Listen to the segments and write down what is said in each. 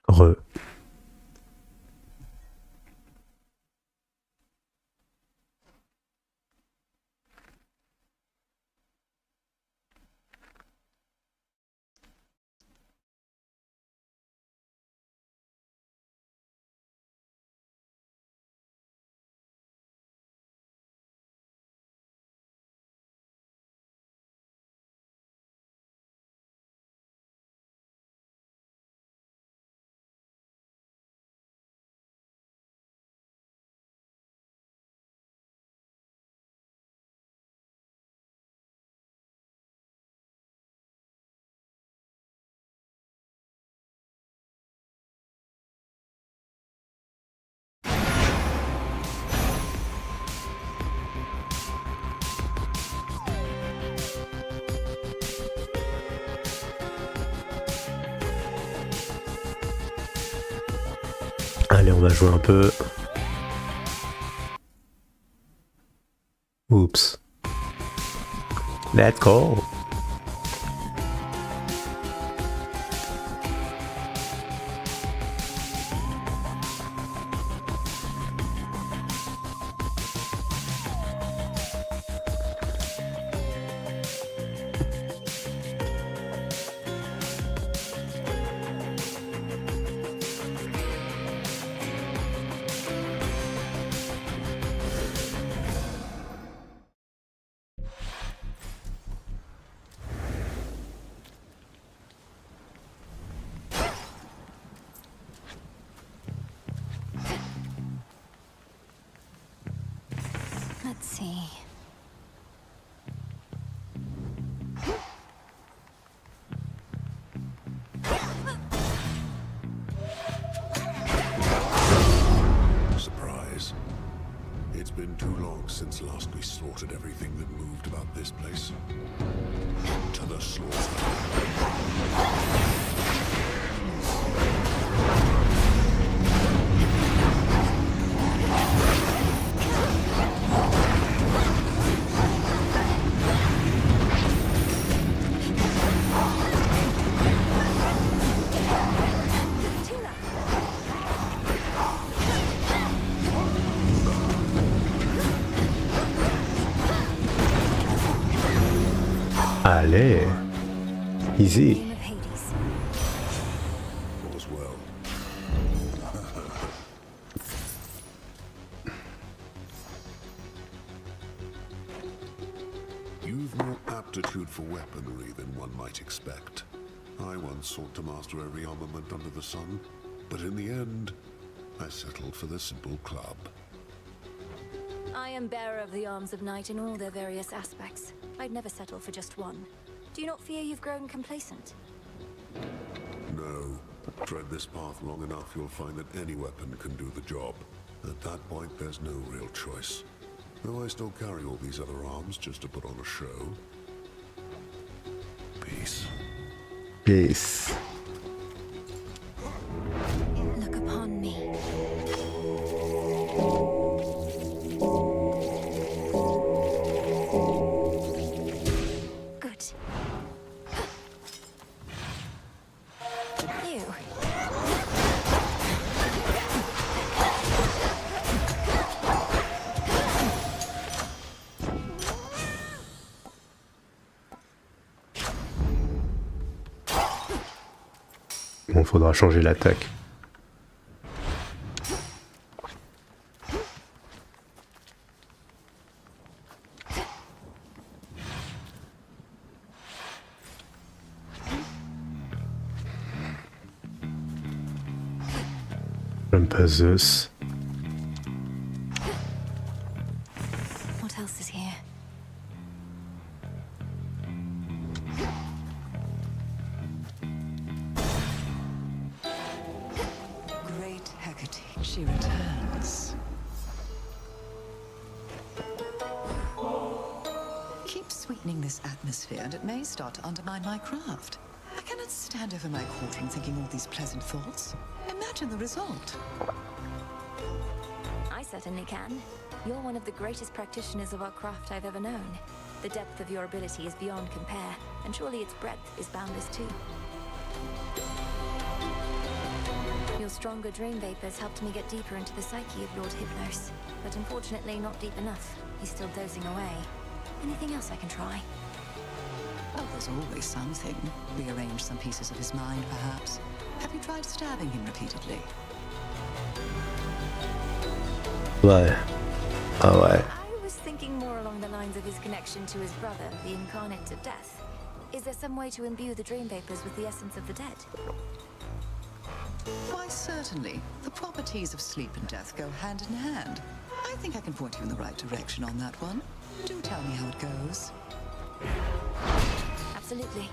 Re. Allez, on va jouer un peu. Oups. Let's go. Let's see. Surprise. It's been too long since last we slaughtered everything that moved about this place. To the slaughter. Allez. Easy. Game of Hades. All's well. You've more aptitude for weaponry than one might expect. I once sought to master every armament under the sun, but in the end, I settled for the simple club. I am bearer of the arms of night in all their various aspects. I'd never settle for just one. Do you not fear you've grown complacent? No. Tread this path long enough, you'll find that any weapon can do the job. At that point, there's no real choice. Though I still carry all these other arms just to put on a show. Peace. Peace. Look upon me. Good. You. Bon, faudra changer l'attaque. VENEZZZ. What else is here? Great Hecate, she returns. Keep sweetening this atmosphere, and it may start to undermine my craft. I cannot stand over my cauldron thinking all these pleasant thoughts. Imagine the result. I certainly can. You're one of the greatest practitioners of our craft I've ever known. The depth of your ability is beyond compare, and surely its breadth is boundless too. Your stronger dream vapors helped me get deeper into the psyche of Lord Hypnos. But unfortunately, not deep enough. He's still dozing away. Anything else I can try? Oh, there's always something. Rearrange some pieces of his mind, perhaps. Have you tried stabbing him repeatedly? Ouais. Ah ouais. I was thinking more along the lines of his connection to his brother, the incarnate of death. Is there some way to imbue the dream vapors with the essence of the dead? Why, certainly. The properties of sleep and death go hand in hand. I think I can point you in the right direction on that one. Do tell me how it goes. Absolutely.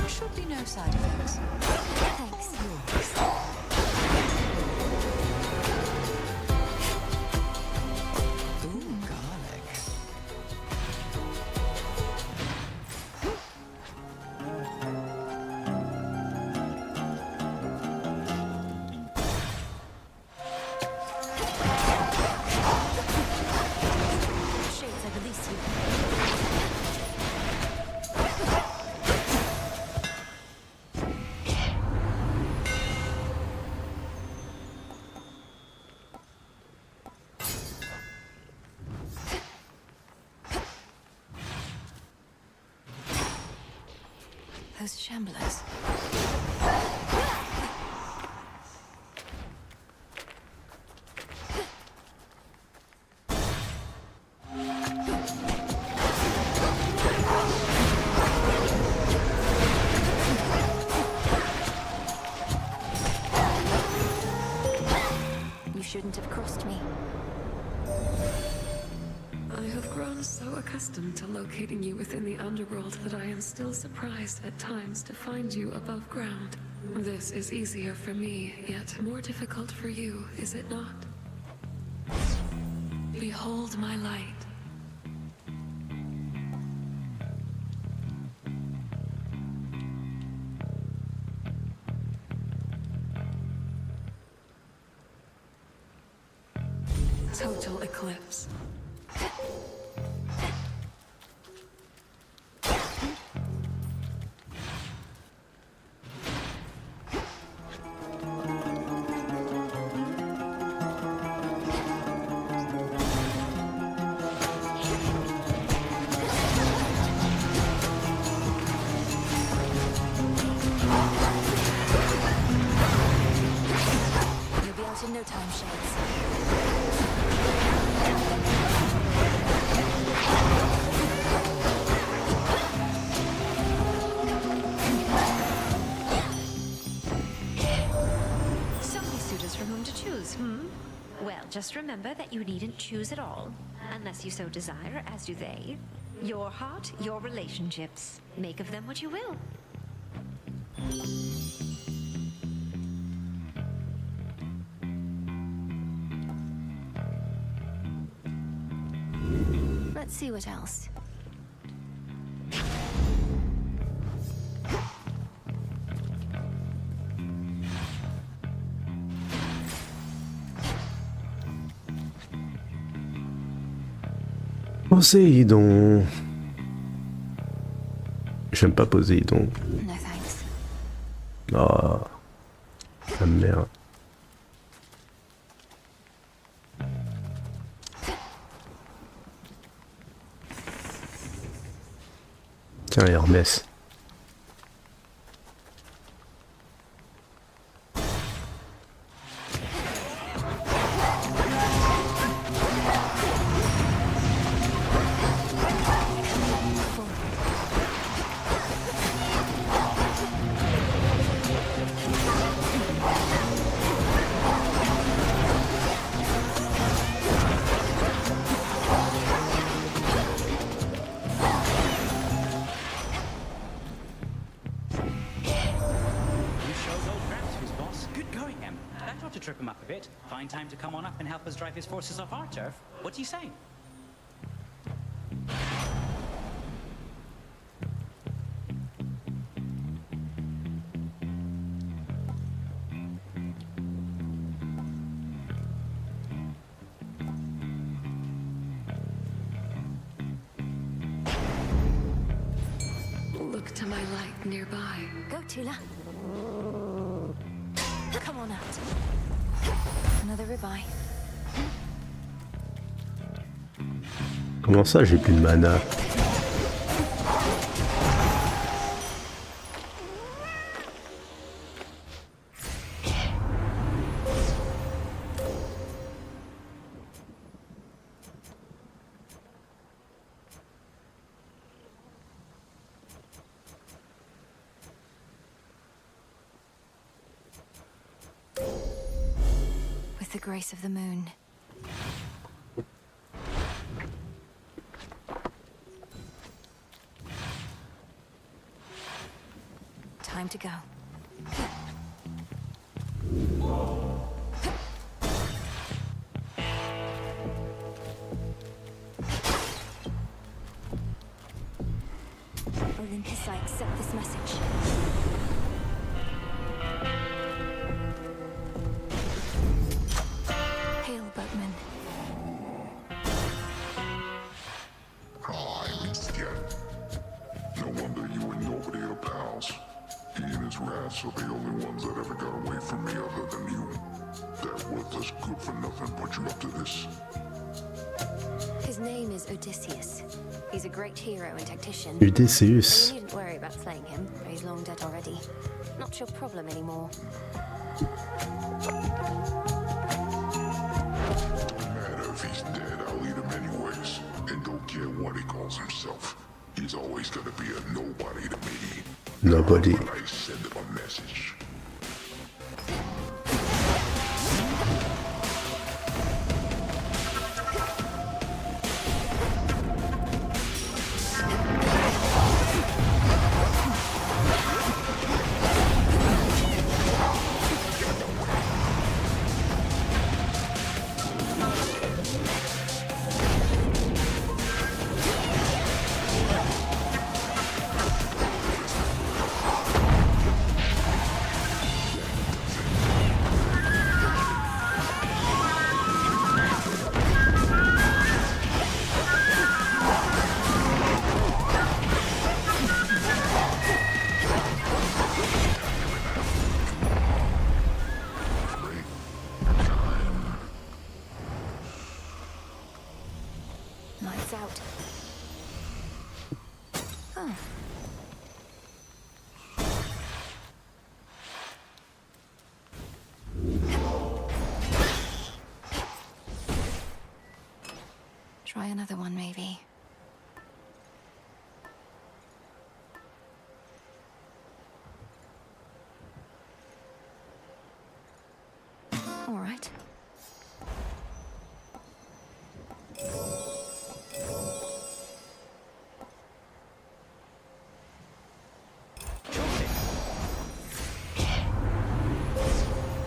Should be no side effects. Thanks. Ooh, garlic. Shades, I release you. Those shamblers. You shouldn't have crossed me. I have grown so accustomed to locating you within the underworld that I am still surprised at times to find you above ground. This is easier for me, yet more difficult for you, is it not? Behold my light. Total eclipse. You'll be out in no time, Shades. So many suitors from whom to choose, hmm? Well, just remember that you needn't choose at all, unless you so desire, as do they. Your heart, your relationships. Make of them what you will. Let's see what else. Poséidon. J'aime pas Poséidon. No thanks. Ah. La merde. Tiens, Hermès. To trip him up a bit. Find time to come on up and help us drive his forces off our turf. What do you say? nearby. Go, Tula. Come on out. Another ribeye. Comment ça, j'ai plus de mana? With the grace of the moon. Time to go. Olympus, I accept this message. Hail, boatman. No wonder you and nobody are pals. He and his rats are the only ones that ever got away from me other than you. That worthless good for nothing put you up to this. His name is Odysseus. He's a great hero and tactician. Odysseus. You needn't worry about slaying him. He's long dead already. Not your problem anymore. No matter if he's dead, I'll eat him anyways. And don't care what he calls himself. He's always gonna be a nobody to me. Nobody. But I send him a message. Lights out. Oh. Try another one, maybe. All right.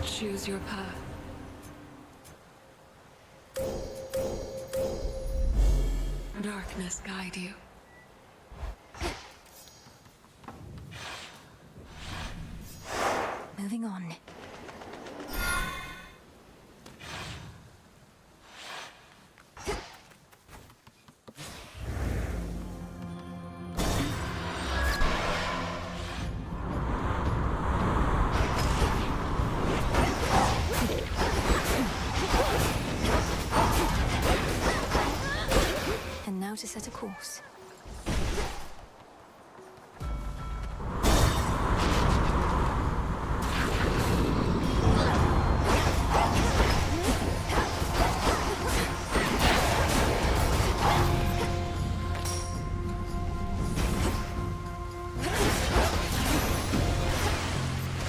Choose your path. Darkness guide you. Moving on. And now to set a course.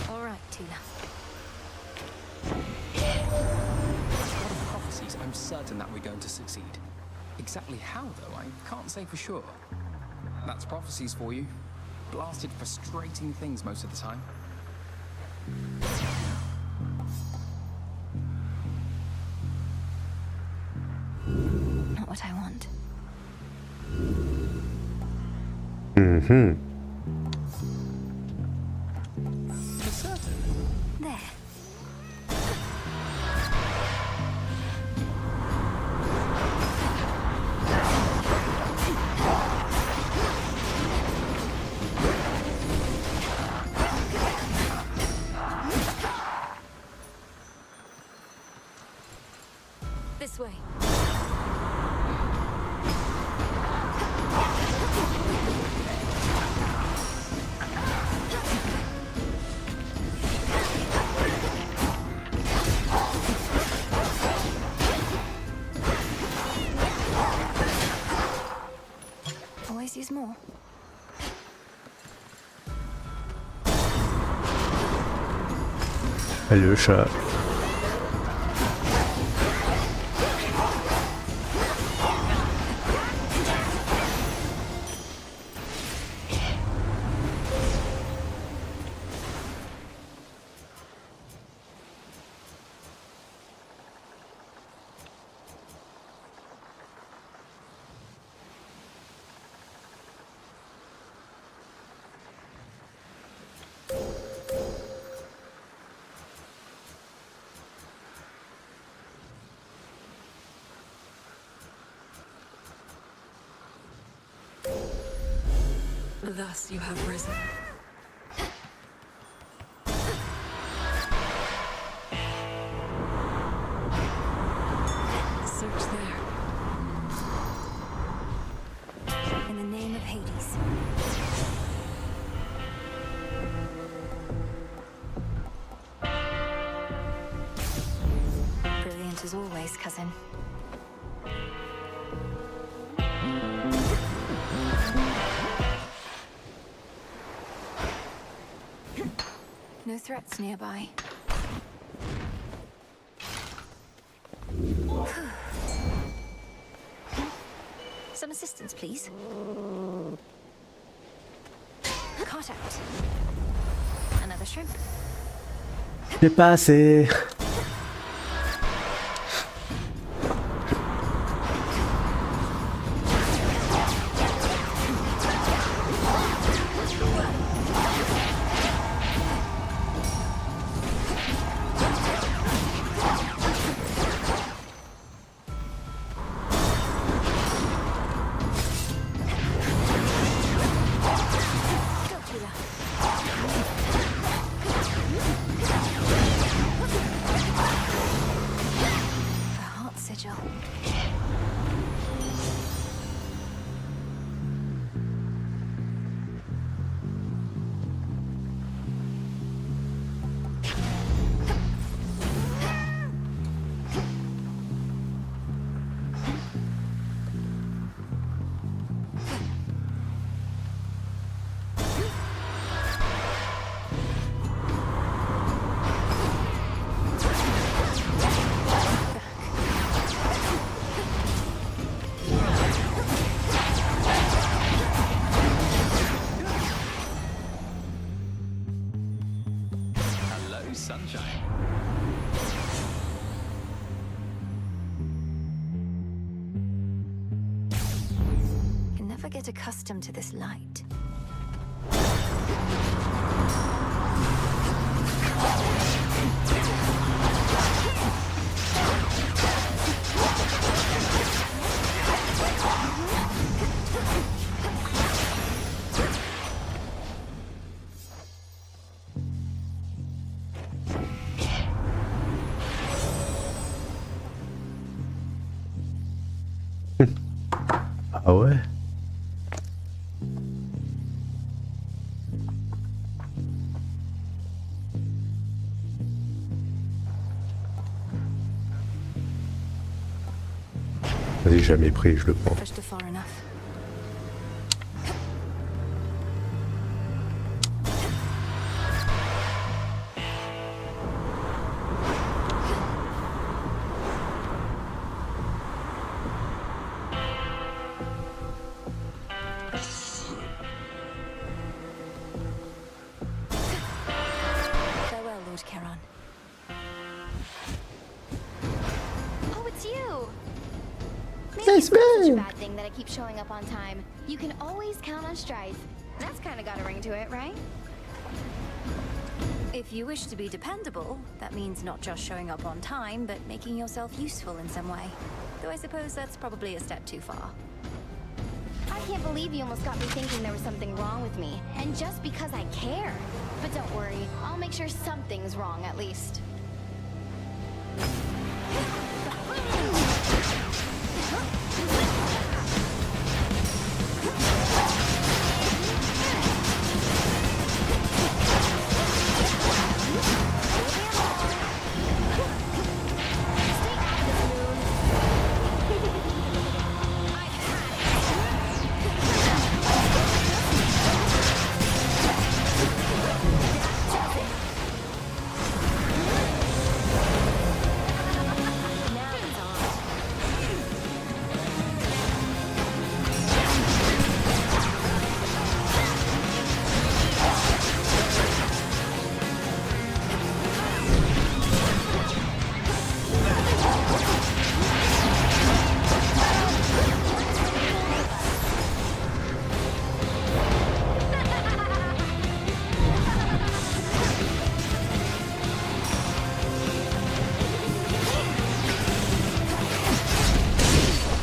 All right, Tula. What are prophecies? I'm certain that we're going to succeed. Exactly how, though, I can't say for sure. That's prophecies for you. Blasted, frustrating things most of the time. Not what I want. For certain. There. course use more. Le chat. Thus you have risen. Search there. In the name of Hades. Brilliant as always, cousin. No threats nearby. Some assistance, please. Caught out. Another shrimp. J'ai pas assez. Sunshine. Can never get accustomed to this light. Ah ouais? Vas-y, jamais pris, je le prends. Pushed far enough. It's not such a bad thing that I keep showing up on time. You can always count on Strife. That's kind of got a ring to it, right? If you wish to be dependable, that means not just showing up on time, but making yourself useful in some way. Though I suppose that's probably a step too far. I can't believe you almost got me thinking there was something wrong with me. And just because I care. But don't worry, I'll make sure something's wrong at least.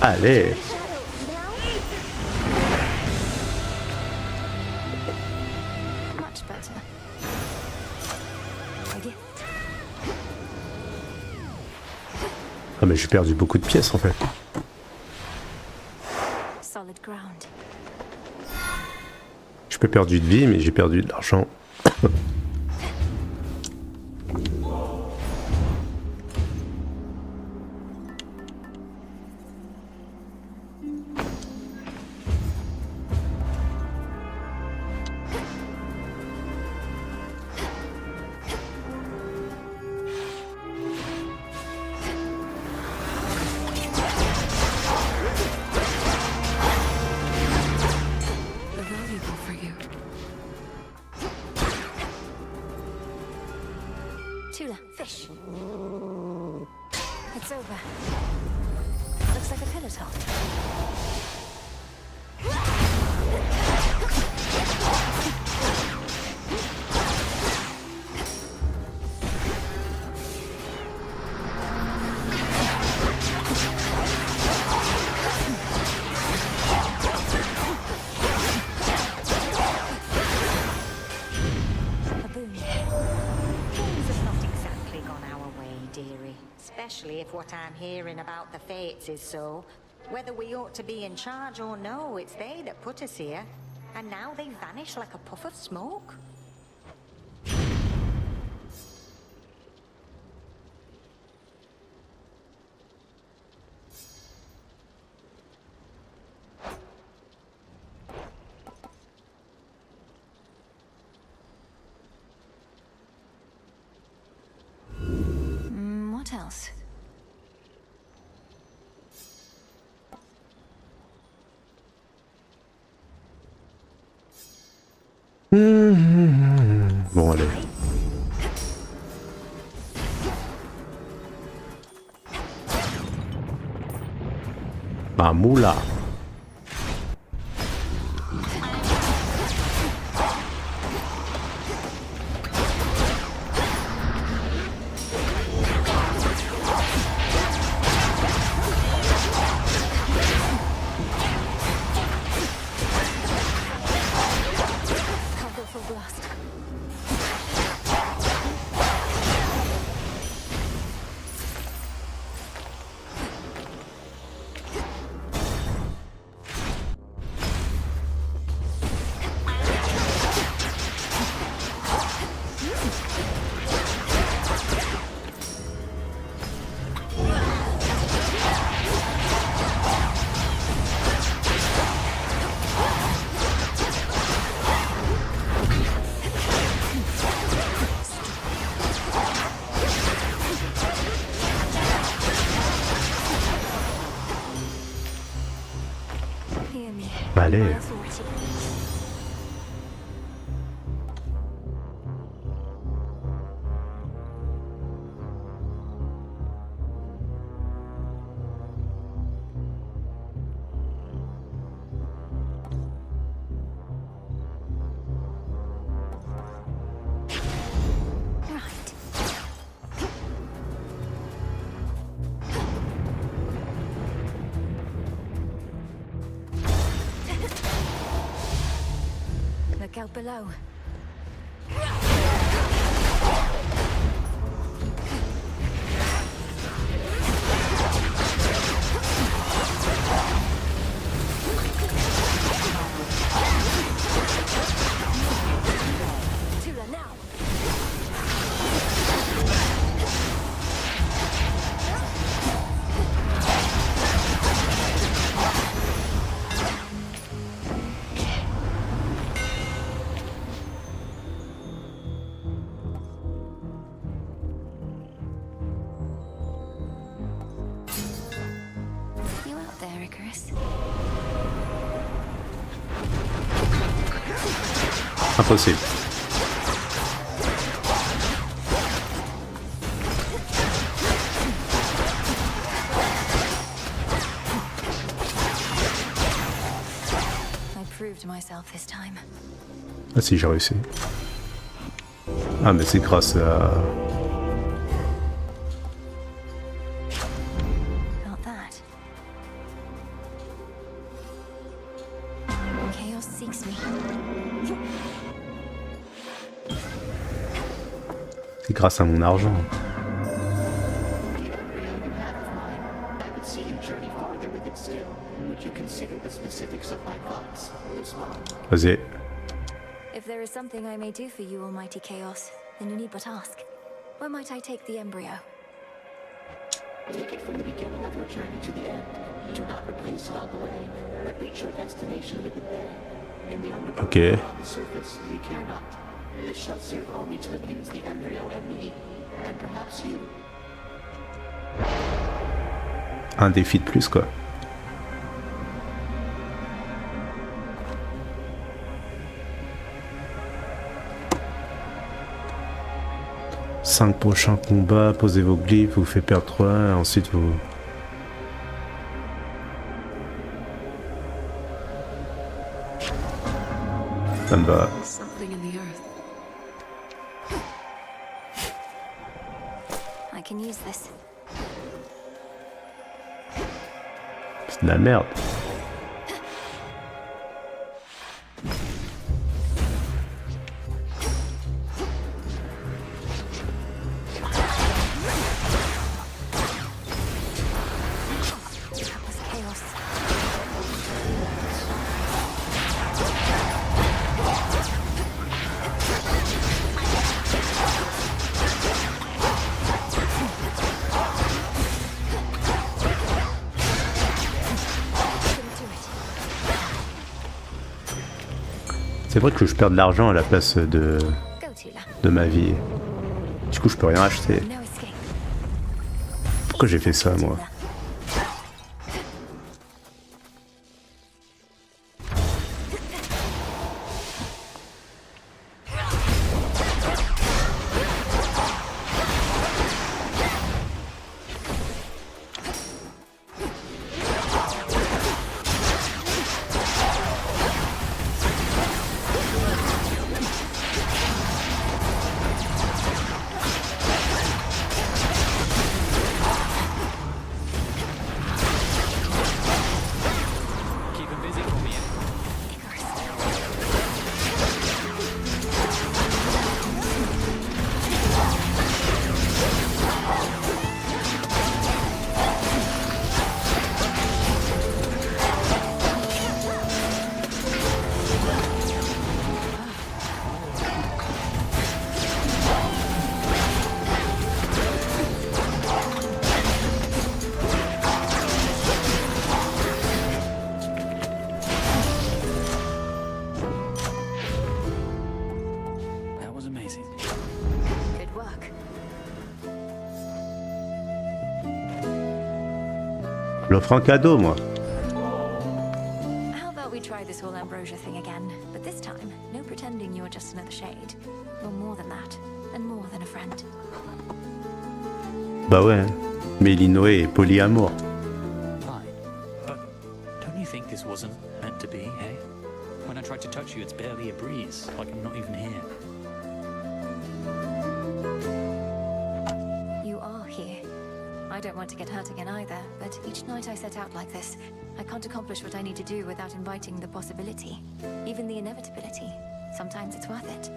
Allez. Much better. A gift. Ah mais j'ai perdu beaucoup de pièces en fait. Solid ground. J'ai pas perdu de vie mais j'ai perdu de l'argent. Valuable for you. Tula, fish. It's over. Looks like a pillar top. A boon. Things have not exactly gone our way, dearie. Especially if what I'm hearing about the fates is so. Whether we ought to be in charge or no, it's they that put us here. And now they vanish like a puff of smoke. What else? Bon allez. Ah moula. Powerful blast. Hear me. Allez. My authority. Right. Look out below. Tula now. You out there, Icarus? Impossible. I proved myself this time. Ah si j'ai réussi. Ah mais c'est grâce à... Got that. seeks me. C'est grâce à mon argent. Vas-y. If there is something I may do for you, Almighty Chaos, then you need but ask. Where might I take the embryo? Take it from the beginning of your journey to the end. Do not replace it on the way, but reach your destination with it there. In the underground, Okay. on the surface, we care not. This shall serve only to amuse the embryo and me, and perhaps you. Un défi de plus, quoi. Cinq prochains combats, posez vos glyphes, vous fait perdre 3, ensuite vous... Ça me va. Something in the earth. I can use this. C'est de la merde. C'est vrai que je perds de l'argent à la place de ma vie. Du coup, je peux rien acheter. Pourquoi j'ai fait ça, moi? Je l'offre en cadeau, moi. How about we try this whole ambrosia thing again? But this time, no pretending you're just another shade. You're more than that, and more than a friend. Bah ouais, Mélinoé est polyamour. Fine. But don't you think this wasn't meant to be, eh? When I tried to touch you, it's barely a breeze, like I'm not even here. You are here. I don't want to get hurt again either, but each night I set out like this, I can't accomplish what I need to do without inviting the possibility, even the inevitability. Sometimes it's worth it.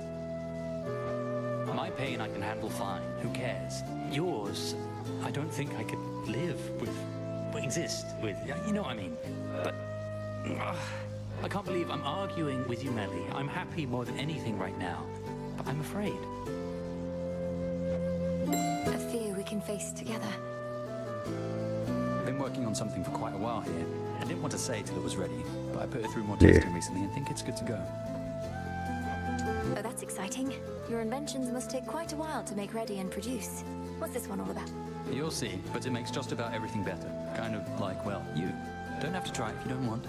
My pain I can handle fine, who cares? Yours, I don't think I could live with, exist with, you know what I mean? But, I can't believe I'm arguing with you, Melly. I'm happy more than anything right now, but I'm afraid. A fear we can face together. I've been working on something for quite a while here. I didn't want to say till it was ready, but I put it through more testing recently and think it's good to go. Oh, that's exciting. Your inventions must take quite a while to make ready and produce. What's this one all about? You'll see, but it makes just about everything better. Kind of like, well, you. Don't have to try if you don't want.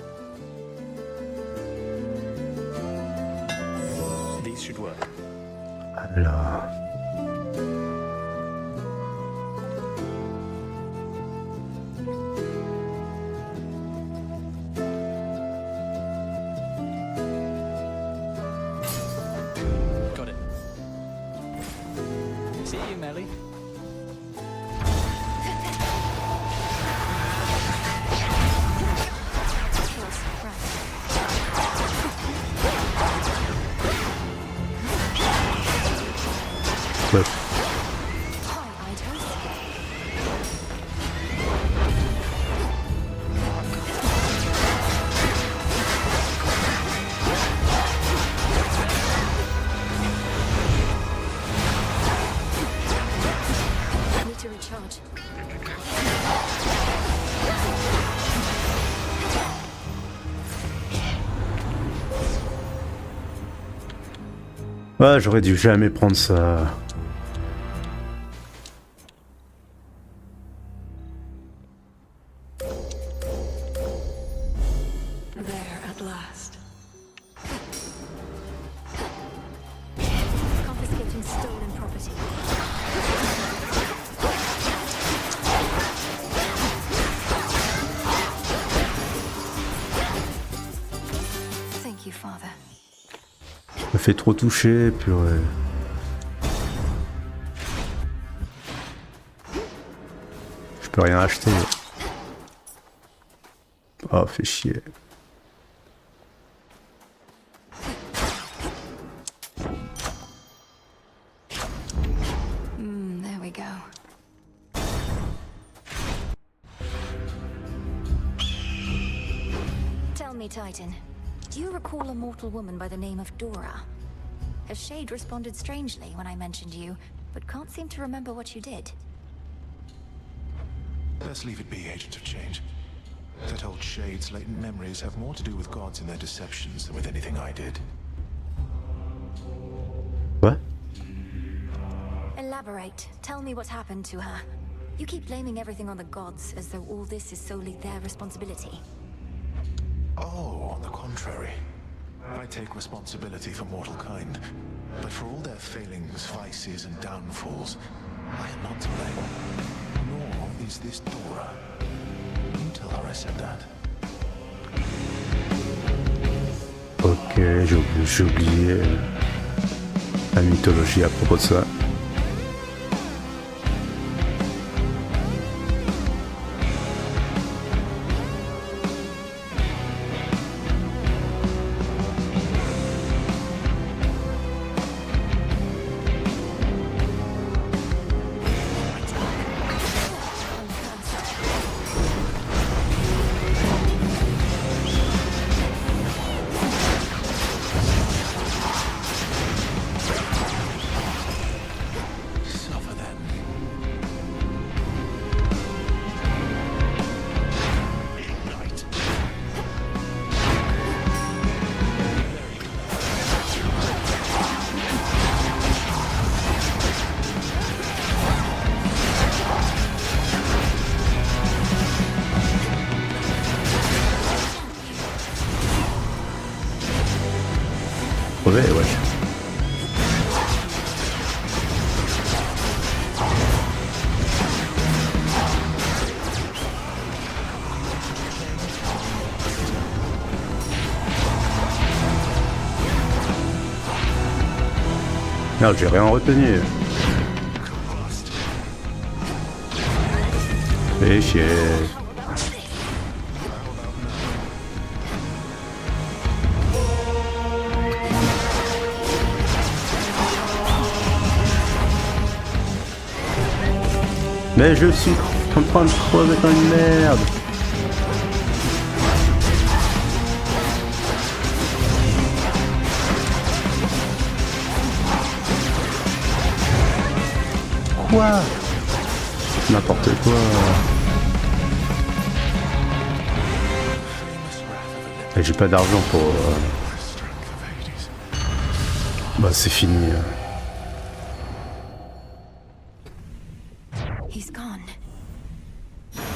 These should work. Alors... Got it. See you, Melly. Ouais. Need to recharge. Ouais, j'aurais dû jamais prendre ça. There at last. Confiscating stolen property. Thank you, Father. Je me fais trop toucher, purée. Je peux rien acheter. Oh, fait chier. There we go. Tell me, Titan, do you recall a mortal woman by the name of Dora? Her shade responded strangely when I mentioned you, but can't seem to remember what you did. Let's leave it be, Agent of Change. That old shade's latent memories have more to do with gods and their deceptions than with anything I did. What? Elaborate. Tell me what happened to her. You keep blaming everything on the gods, as though all this is solely their responsibility. Oh, on the contrary. I take responsibility for mortal kind. But for all their failings, vices, and downfalls, I am not to blame. Nor is this Dora. You tell her I said that. Ok, j'ai oublié la mythologie à propos de ça. Ouais, ouais. Merde, j'ai rien retenu. Fais chier. Mais je suis en train de crever dans une merde. Quoi? N'importe quoi. Et j'ai pas d'argent pour... Bah c'est fini.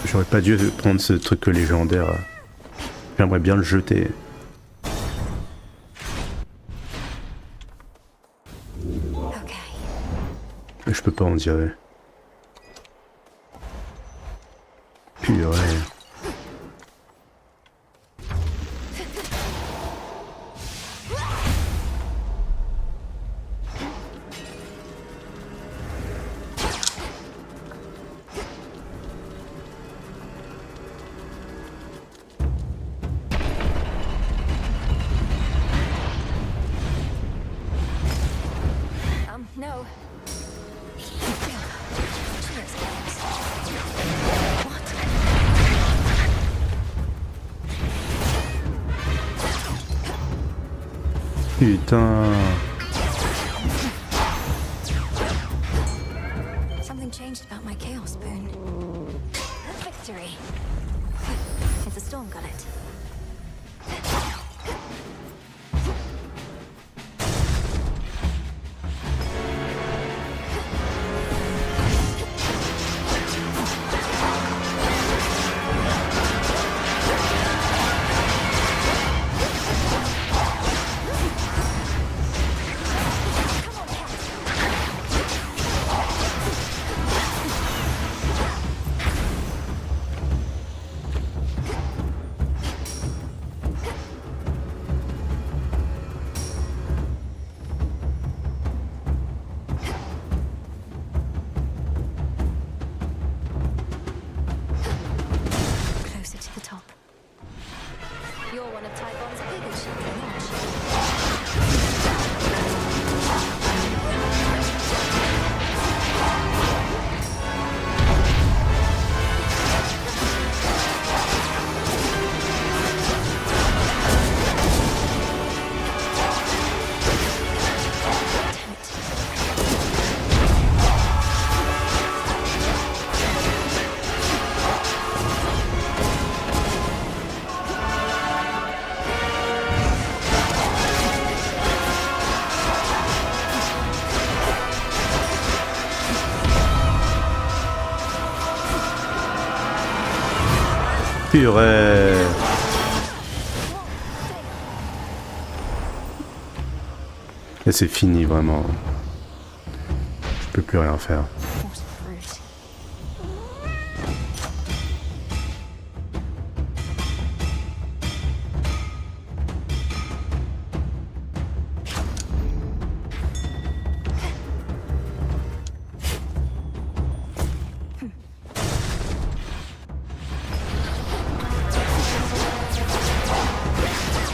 J'aurais pas dû prendre ce truc légendaire. J'aimerais bien le jeter. Je peux pas, on dirait. Purée. No. Putain. Something changed about my chaos spoon. Victory. It's a storm gullet. Closer to the top. You're one of Typhon's biggest children, aren't you? Damn it. Purée. Et c'est fini vraiment. Je peux plus rien faire. What a brute. There he is.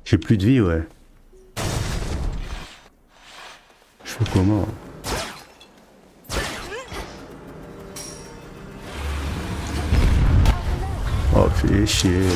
J'ai plus de vie, ouais. Je fais comment? Oh, fais chier.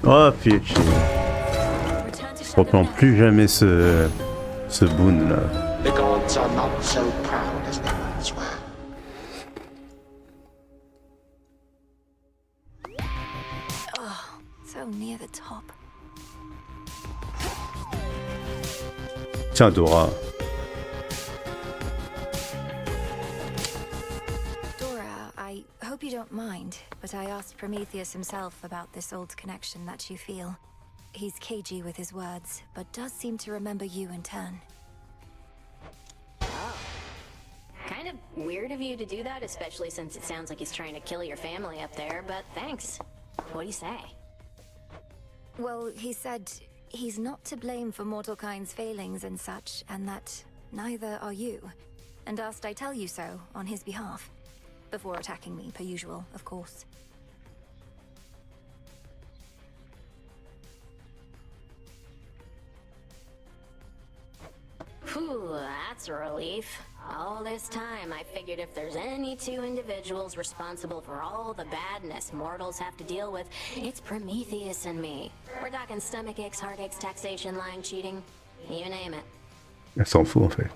Oh, fais chier. Return to Je reprends plus jamais ce boon là. The gods are not so proud as they once were. so near the top. Tiens, Dora. Dora, I hope you don't mind, but I asked Prometheus himself about this old connection that you feel. He's cagey with his words, but does seem to remember you in turn. Kind of weird of you to do that, especially since it sounds like he's trying to kill your family up there, but thanks. What do you say? Well, he said he's not to blame for mortal kind's failings and such, and that neither are you, and asked I tell you so on his behalf. Before attacking me, per usual, of course. Whew, that's a relief. All this time, I figured if there's any two individuals responsible for all the badness mortals have to deal with, it's Prometheus and me. We're talking stomach aches, heartaches, taxation, lying, cheating. You name it. Elle s'en fout en fait.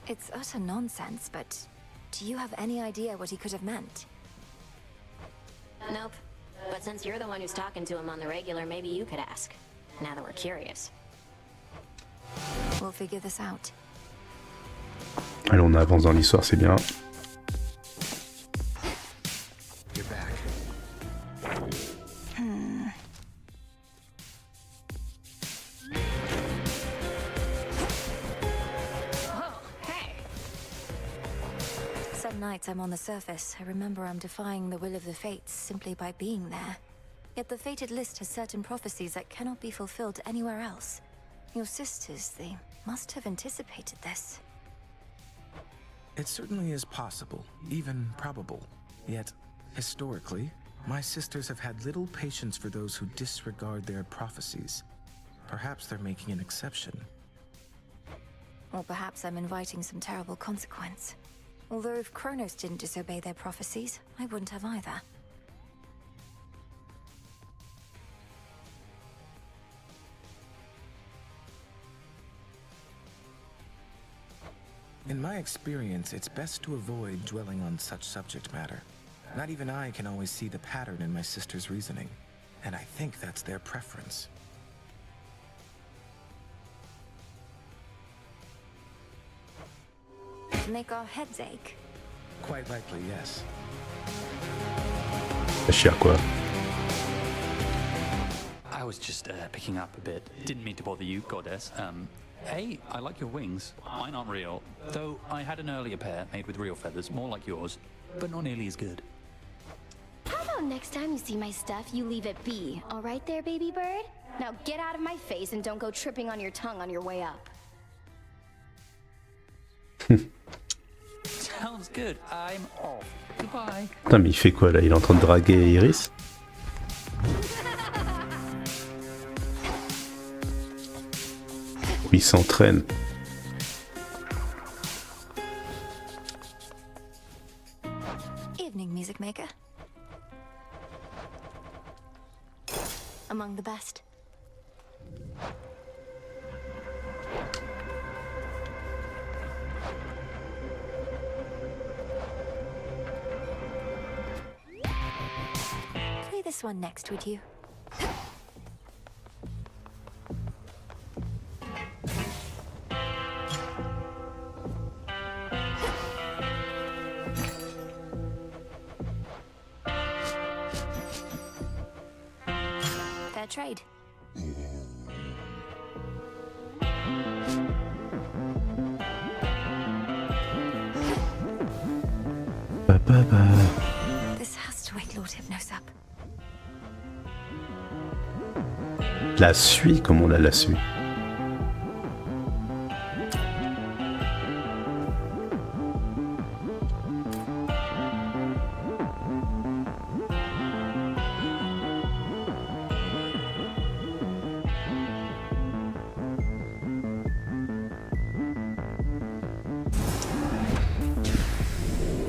It's utter nonsense, but do you have any idea what he could have meant? Nope. But since you're the one who's talking to him on the regular, maybe you could ask. Now that we're curious. We'll figure this out. Allez, on avance dans l'histoire, c'est bien. Get back. Some nights I'm on the surface, I remember I'm defying the will of the fates simply by being there. Yet the fated list has certain prophecies that cannot be fulfilled anywhere else. Your sisters, they must have anticipated this. It certainly is possible, even probable. Yet, historically, my sisters have had little patience for those who disregard their prophecies. Perhaps they're making an exception. Or perhaps I'm inviting some terrible consequence. Although if Kronos didn't disobey their prophecies, I wouldn't have either. In my experience, it's best to avoid dwelling on such subject matter. Not even I can always see the pattern in my sister's reasoning, and I think that's their preference. To make our heads ache? Quite likely, yes. Ça chire quoi? I was just picking up a bit. Didn't mean to bother you, goddess. Hey, I like your wings. Mine aren't real, though I had an earlier pair made with real feathers, more like yours, but not nearly as good. How about next time you see my stuff, you leave it be, all right there, baby bird? Now get out of my face and don't go tripping on your tongue on your way up. Sounds good. I'm off. Goodbye. Putain, mais il fait quoi là? Il est en train de draguer Iris? Il s'entraîne. Evening, music maker. Among the best. Play this one next, would you? Fair trade. This has to wake Lord Hypnos up. La suit, comme on la suit.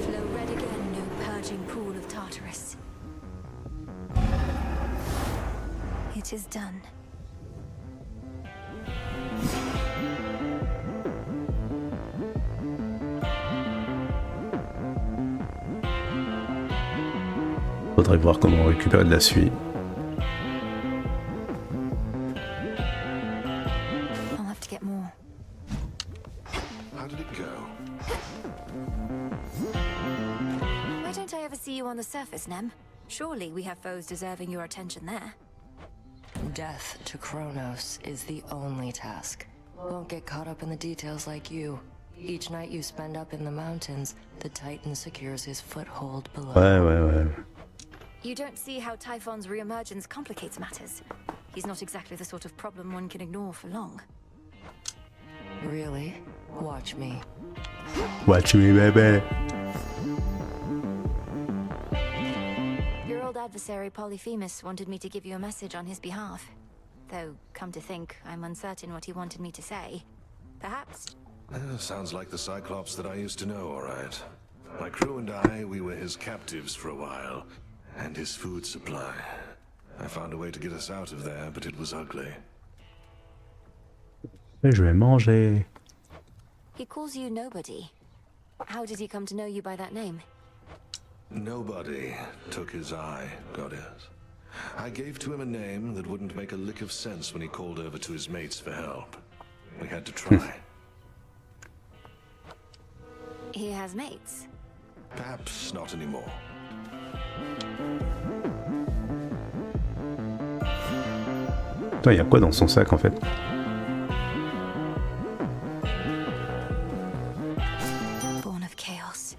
Flow red again, no purging pool of Tartarus. It is done. Faudrait voir comment récupérer de la suie. I'll have to get more. How did it go? Why don't I ever see you on the surface, Nem? Surely we have foes deserving your attention there. Death to Kronos is the only task. Won't get caught up in the details like you. Each night you spend up in the mountains, the Titan secures his foothold below. Ouais. You don't see how Typhon's reemergence complicates matters. He's not exactly the sort of problem one can ignore for long. Really? Watch me. Watch me, baby. Your old adversary Polyphemus wanted me to give you a message on his behalf. Though, come to think, I'm uncertain what he wanted me to say. Perhaps... Sounds like the Cyclops that I used to know, all right. My crew and I, we were his captives for a while. And his food supply. I found a way to get us out of there, but it was ugly. Je vais manger. He calls you Nobody. How did he come to know you by that name? Nobody took his eye, goddess. I gave to him a name that wouldn't make a lick of sense when he called over to his mates for help. We had to try. He has mates? Perhaps not anymore. Putain, y a quoi dans son sac en fait? Born of chaos.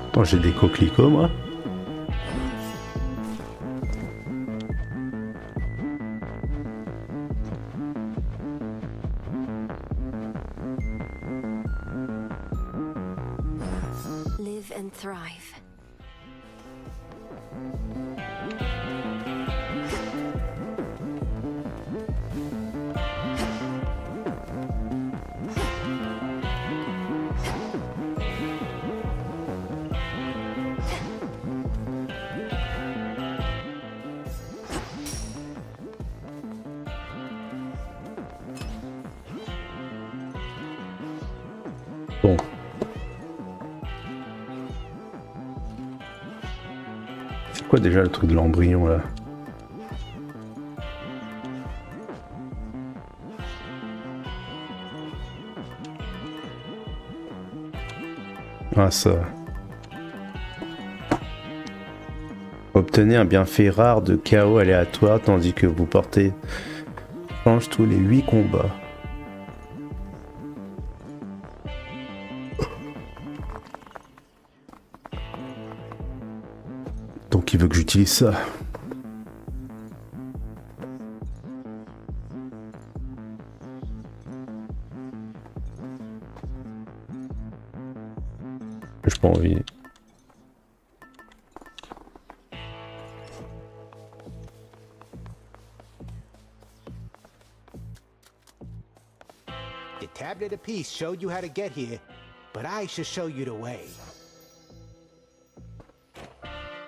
Attends, j'ai des coquelicots moi? Live and thrive. Bon. C'est quoi déjà le truc de l'embryon là? Ah ça. Obtenez un bienfait rare de chaos aléatoire tandis que vous portez change tous les 8 combats. Donc il veut que j'utilise ça. J'ai pas envie. The tablet of peace showed you how to get here, but I shall show you the way.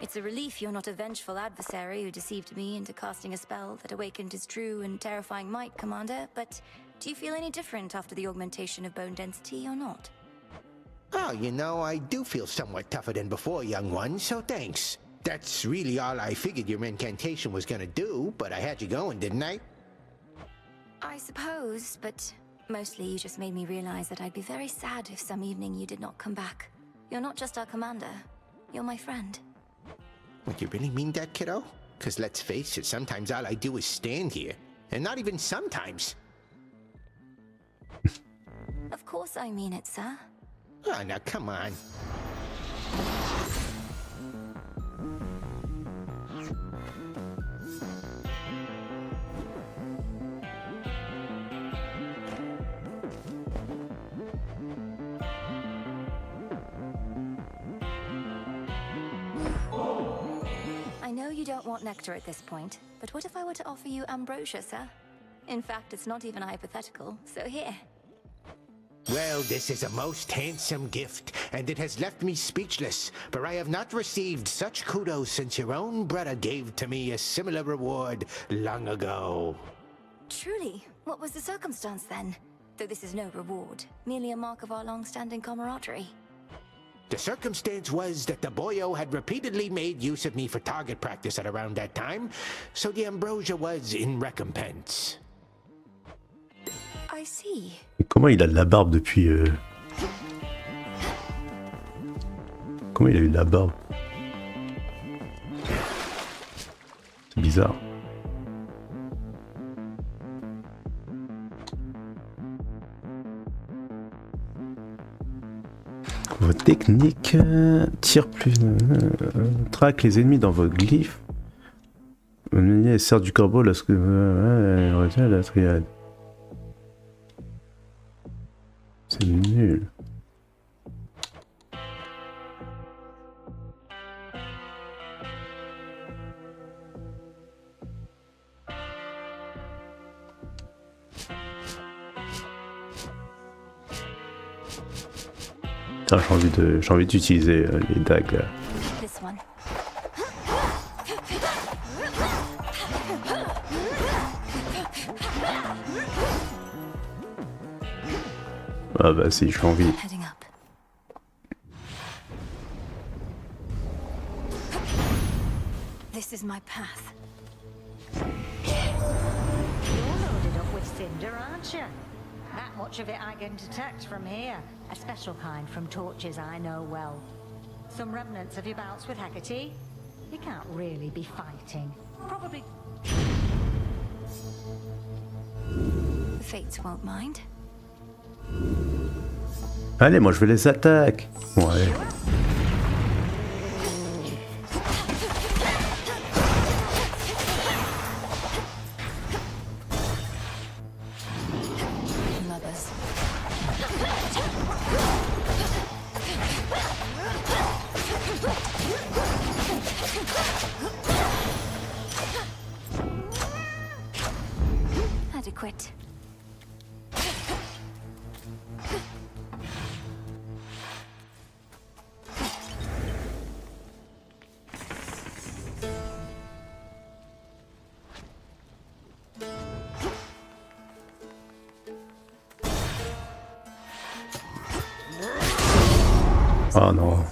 It's a relief you're not a vengeful adversary who deceived me into casting a spell that awakened his true and terrifying might, Commander, but do you feel any different after the augmentation of bone density or not? Oh, you know, I do feel somewhat tougher than before, young one, so thanks. That's really all I figured your incantation was gonna do, but I had you going, didn't I? I suppose, but mostly you just made me realize that I'd be very sad if some evening you did not come back. You're not just our commander, you're my friend. Would you really mean that, kiddo? Because let's face it, sometimes all I do is stand here. And not even sometimes. Of course I mean it, sir. Oh, now come on. I know you don't want nectar at this point, but what if I were to offer you ambrosia, sir? In fact, it's not even hypothetical, so here. Well, this is a most handsome gift, and it has left me speechless, for I have not received such kudos since your own brother gave to me a similar reward long ago. Truly, what was the circumstance then? Though this is no reward, merely a mark of our long-standing camaraderie. The circumstance was that the boyo had repeatedly made use of me for target practice at around that time, so the ambrosia was in recompense. I see. Comment il a de la barbe depuis... Comment il a eu de la barbe? C'est bizarre. Votre technique tire plus... traque les ennemis dans votre glyphe. Votre manière sert du corbeau lorsque... retient la triade. C'est nul. J'ai envie d'utiliser les dagues là. This one. Ah bah si, j'ai envie. Heading up. This is my path. You're loaded up with cinder, aren't you? That much of it I can detect from here. A special kind from torches I know well. Some remnants of your bouts with Hecate. You can't really be fighting. Probably... The Fates won't mind. Allez, moi je vais les attaquer. Ouais. Adequate. Oh non.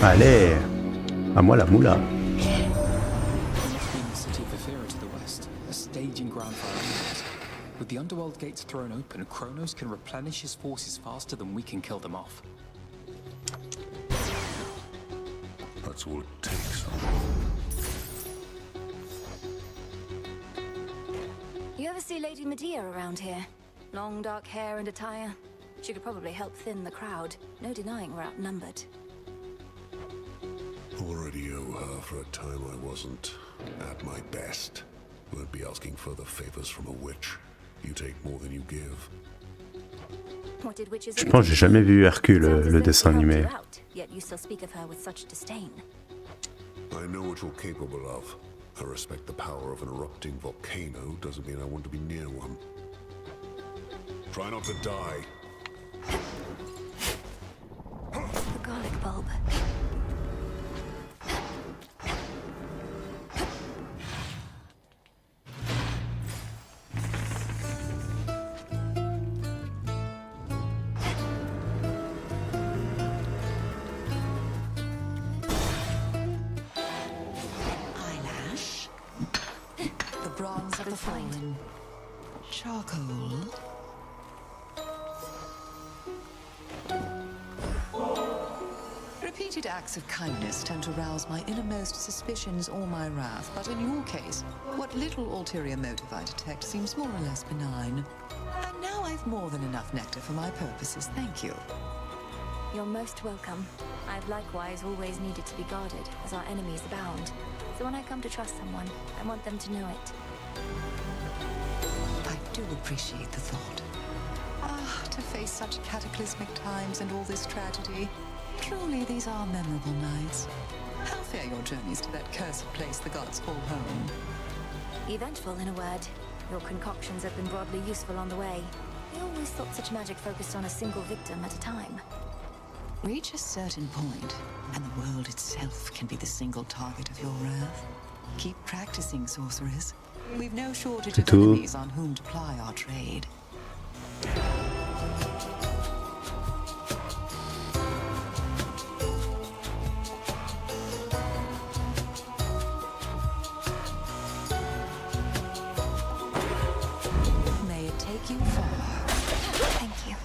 Allez, à moi la moula. With the underworld gates thrown open, Kronos can replenish his forces faster than we can kill them off. That's all it takes. You ever see Lady Medea around here? Long dark hair and attire. She could probably help thin the crowd. No denying we're outnumbered. Already owe her for a time I wasn't at my best. Won't be asking further favors from a witch. You take more than you give. What did witches Je pense que j'ai jamais vu Hercule, le dessin animé. Yet you still speak of her with such disdain. I know what you're capable of. I respect the power of an erupting volcano. Doesn't mean I want to be near one. Try not to die. The garlic bulb. Charcoal. Repeated acts of kindness tend to rouse my innermost suspicions or my wrath, but in your case, what little ulterior motive I detect seems more or less benign. And now I've more than enough nectar for my purposes, thank you. You're most welcome. I've likewise always needed to be guarded, as our enemies abound. So when I come to trust someone, I want them to know it. I do appreciate the thought. Ah, to face such cataclysmic times and all this tragedy. Truly, these are memorable nights. How fare your journeys to that cursed place the gods call home? Eventful, in a word. Your concoctions have been broadly useful on the way. I always thought such magic focused on a single victim at a time. Reach a certain point, and the world itself can be the single target of your wrath. Keep practicing, sorceress. We've no shortage of enemies on whom to ply our trade. May it take you far. Thank you.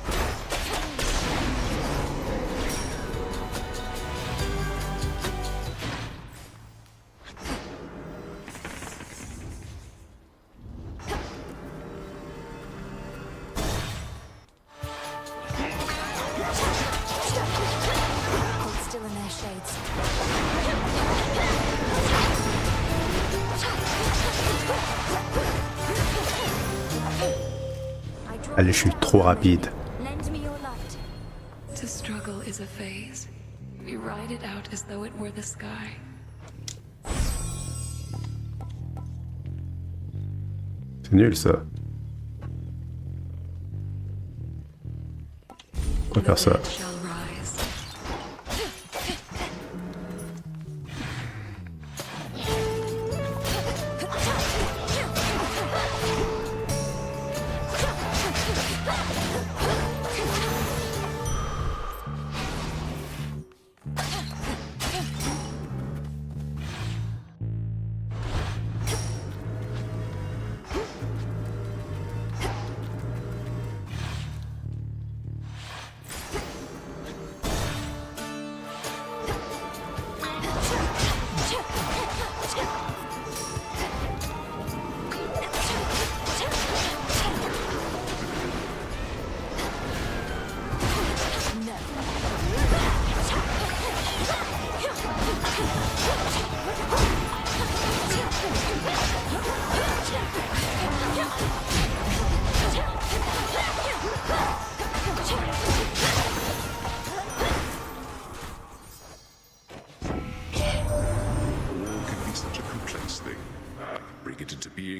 Allez, je suis trop rapide. Lend me your light. To struggle is a phase. We ride it out as though it were the sky. C'est nul ça. On va faire ça. Shall rise.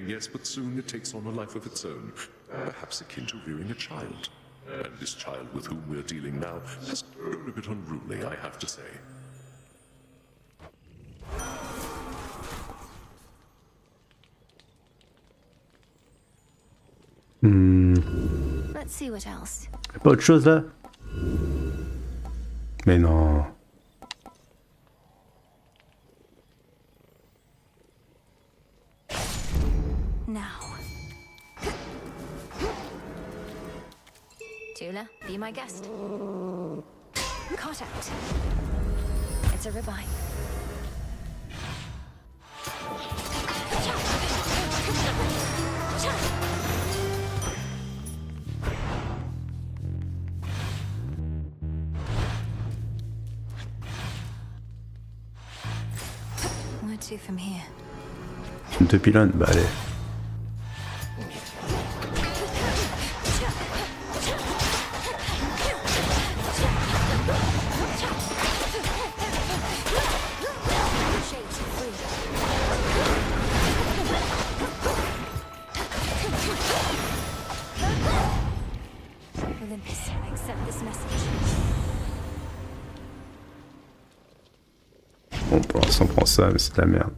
Yes, but soon it takes on a life of its own, perhaps akin to rearing a child. And this child with whom we're dealing now has grown a bit unruly, I have to say. Let's see what else. Y'a pas autre chose là? Mais non. Now. Tula, be my guest. Caught out. It's a ribeye. Where to from here? Deux pylônes, bah allez. Bon, pour l'instant, on prend ça, mais c'est de la merde.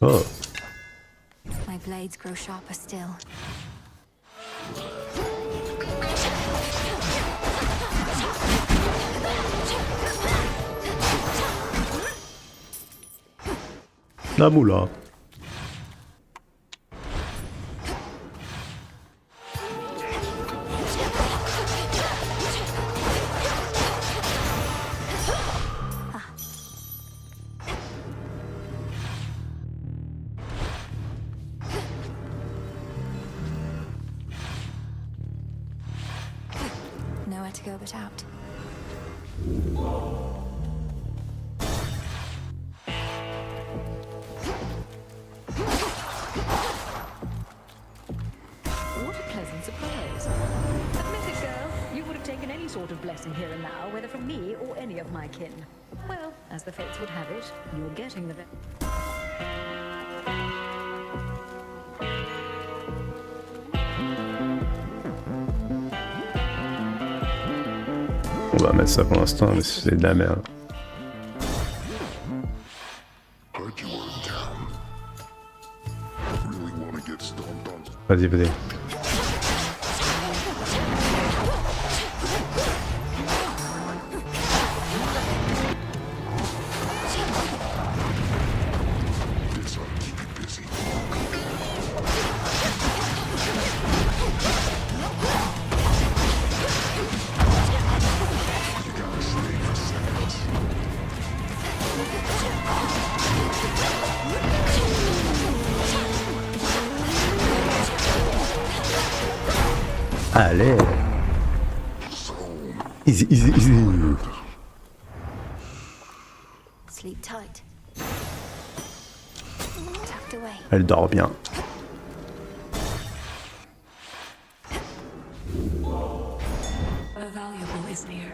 Oh. My blades grow sharper still. La moula. Nowhere to go but out. What a pleasant surprise. Admit it, girl. You would have taken any sort of blessing here and now, whether from me or any of my kin. Well, as the fates would have it, you're getting the... On va mettre ça pour l'instant, mais c'est de la merde. Vas-y, vas-y. Allez. Easy, easy, easy. Sleep tight. Tucked away. Elle dort bien. A valuable is near.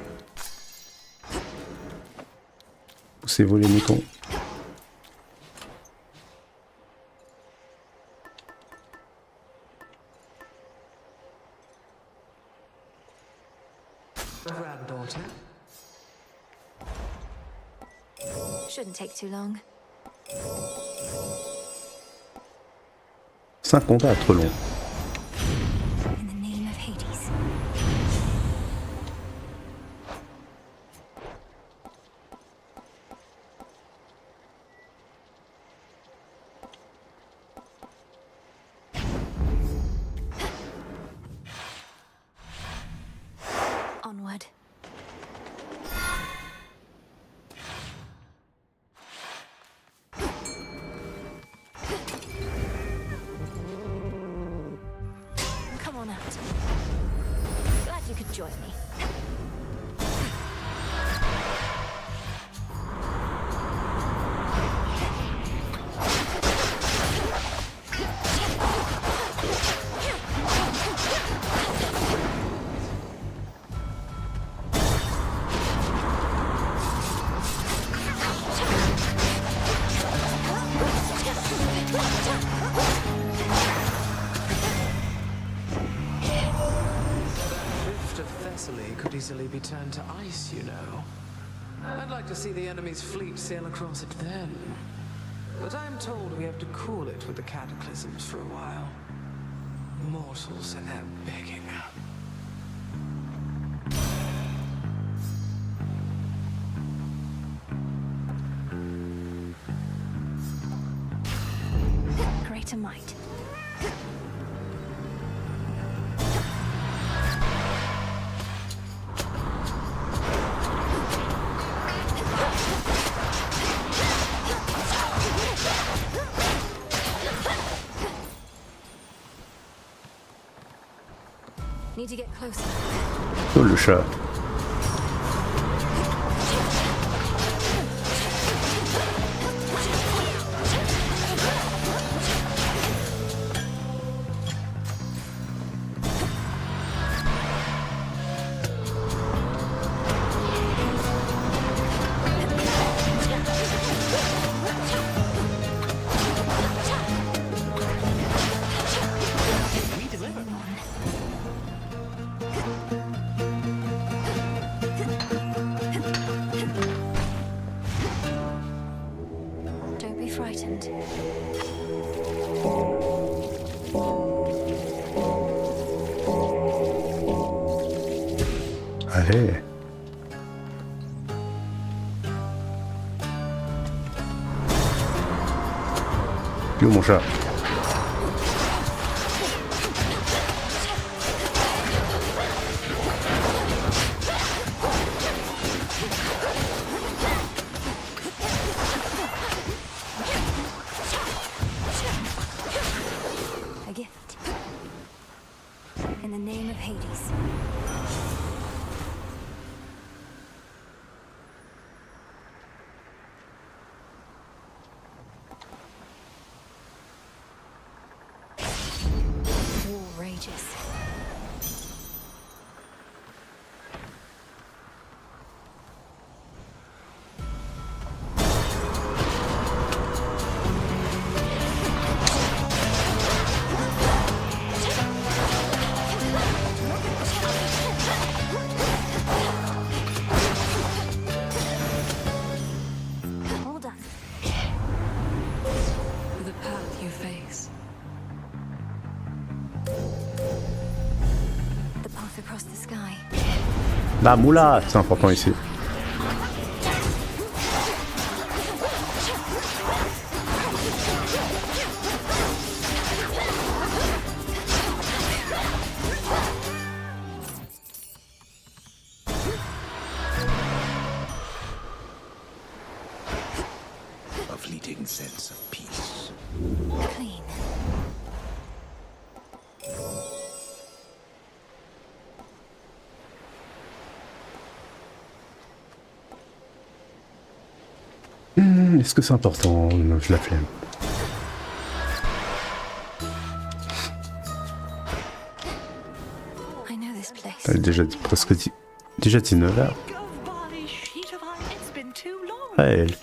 Poussez-vous les moutons. Granddaughter. Shouldn't take too long. 5 combats trop long. In the name of Hades. Onward. Come on out. Glad you could join me. Drift of Thessaly could easily be turned to ice, you know. I'd like to see the enemy's fleet sail across it then. But I'm told we have to cool it with the cataclysms for a while. Mortals and their begging. Greater might. Need to get closer. Oh le chat. Don't be frightened. Allez. Yo mon chat. A gift. In the name of Hades. War rages. All done. The path you face. The path across the sky. La moula, c'est important ici. A fleeting sense of peace. Clean. Est-ce que c'est important? Non, je la flemme. Elle est déjà presque déjà 19h. Ah, elle.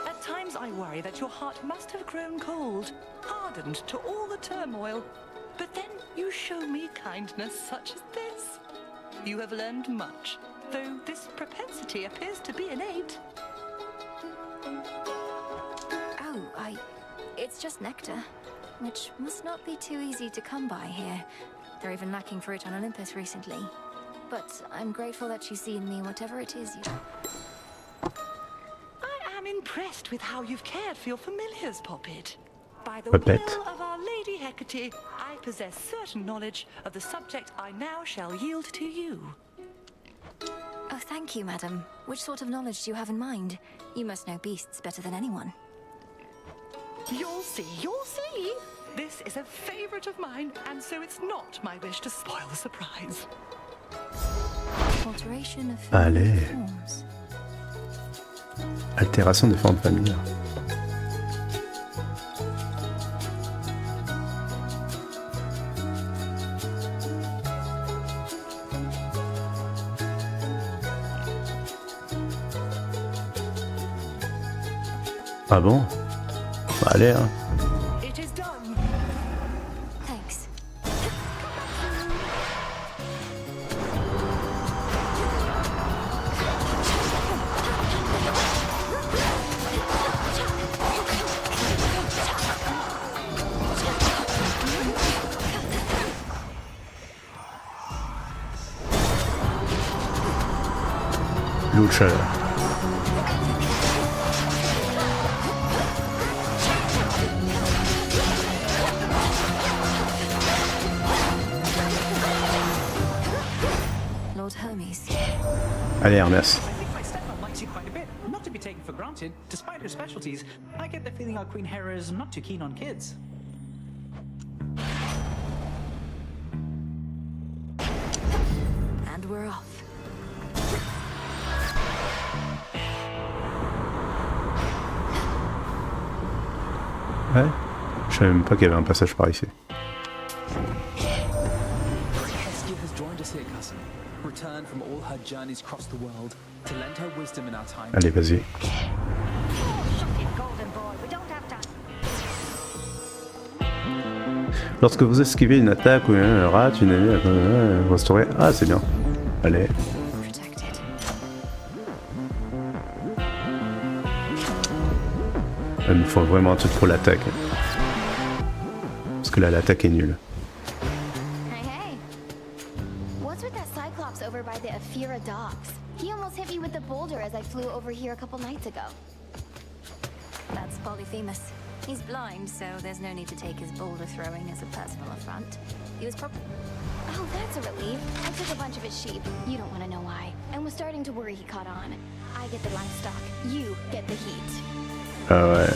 At times I worry that your heart must have grown cold, hardened to all the turmoil. But then you show me kindness such as this. You have learned much, though this propensity appears to be innate. Oh, it's just nectar, which must not be too easy to come by here. They're even lacking for it on Olympus recently. But I'm grateful that you see in me whatever it is you... I am impressed with how you've cared for your familiars, Poppet. By the Poppet. will of our Lady Hecate, I possess certain knowledge of the subject I now shall yield to you. Oh, thank you, madam. Which sort of knowledge do you have in mind? You must know beasts better than anyone. You'll see, you'll see. This is a favorite of mine, and so it's not my wish to spoil the surprise. Alteration of Allez. forms. Altération des formes familières. Ah bon? Bah, allez, hein. It is done. Thanks. Lucha. Lord Hermes. Allez, Hermès. I think my stepmom likes you quite a bit. Not to be taken for granted. Despite her specialties, I get the feeling our Queen Hera is not too keen on kids. And we're off. Ouais. Je savais même pas qu'il y avait un passage par ici. Hestia has joined us here, cousin. Returned from all her journeys across the world to lend her wisdom in our time. Allez, vas-y. Lorsque vous esquivez une attaque ou un rate, une ennemie, vous restaurez. Ah, c'est bien. Allez. Il me faut vraiment un truc pour l'attaque. Parce que là, l'attaque est nulle. Hey, hey. What's with that Cyclops over by the Aphira docks? He almost hit me with the boulder as I flew over here a couple nights ago. That's Polyphemus. He's blind, so there's no need to take his boulder throwing as a personal affront. He was probably... Oh, that's a relief. I took a bunch of his sheep. You don't want to know why. And was starting to worry he caught on. I get the livestock. You get the heat. Ah ouais.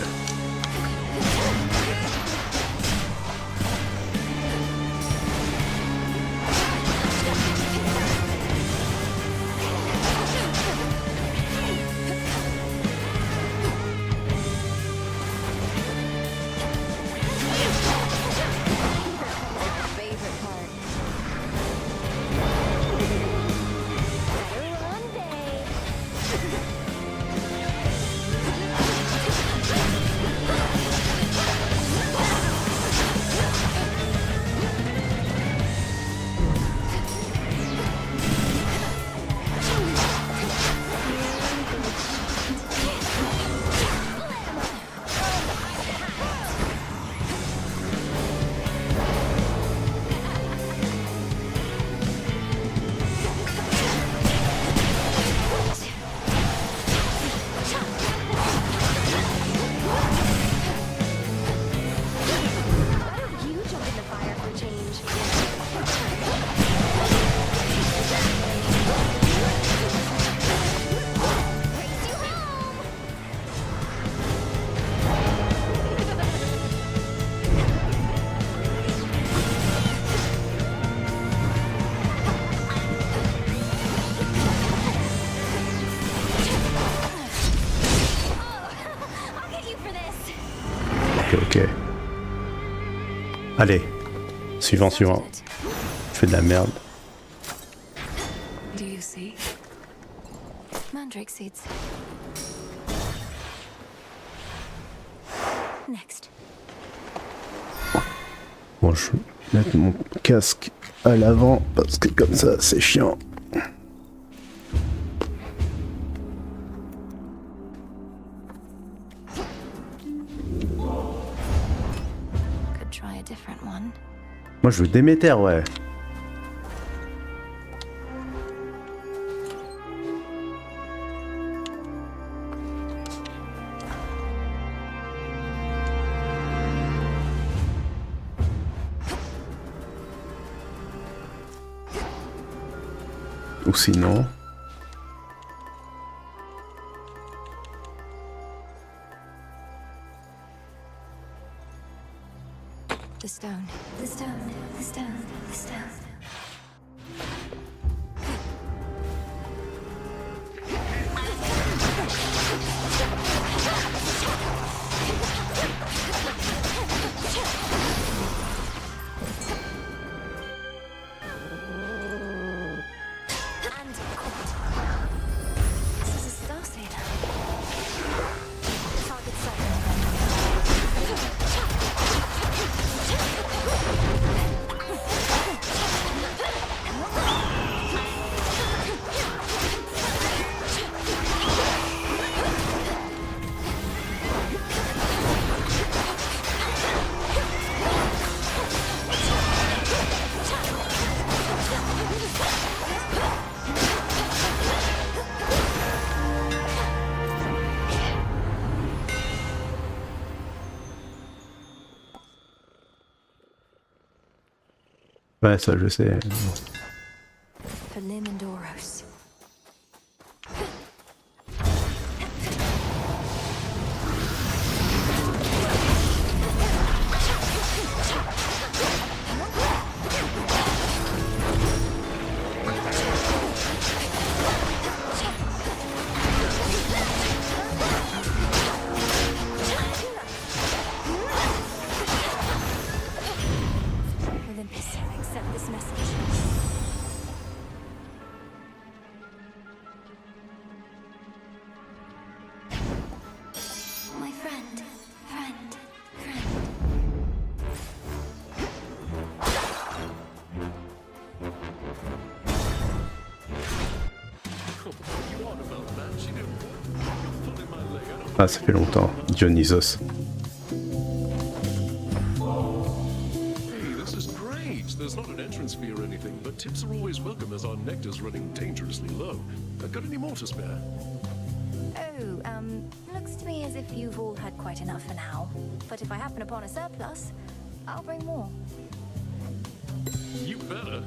Allez, suivant. Je fais de la merde. Do you see? Mandrake seeds. Next. Bon, je vais mettre mon casque à l'avant parce que comme ça, c'est chiant. Could try a different one. Moi, je veux Déméter, ouais. Ou sinon... The stone. The stone. The stone. The stone. Ouais, ça je sais. For Limandoros. Accept this message. My friend. Ah, ça fait longtemps. Dionysos. There's not an entrance fee or anything, but tips are always welcome as our nectar's running dangerously low. Got any more to spare? Oh, looks to me as if you've all had quite enough for now. But if I happen upon a surplus, I'll bring more. You better.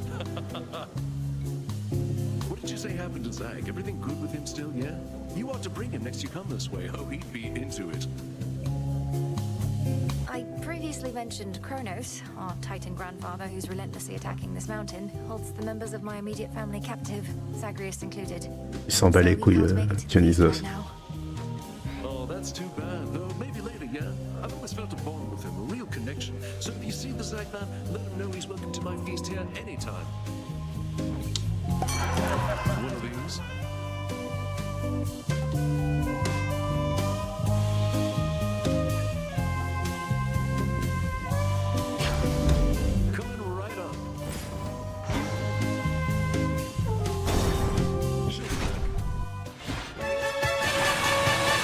What did you say happened to Zag? Everything good with him still, yeah? You ought to bring him next you come this way. Oh, he'd be into it. I previously mentioned Kronos, our Titan grandfather who's relentlessly attacking this mountain, holds the members of my immediate family captive, Zagreus included. Il s'en bat les couilles, Dionysos. Oh, that's too bad. Though maybe later, yeah? I've always felt a bond with him, a real connection. So if you see the Zag man, let him know he's welcome to my feast here anytime. One of these.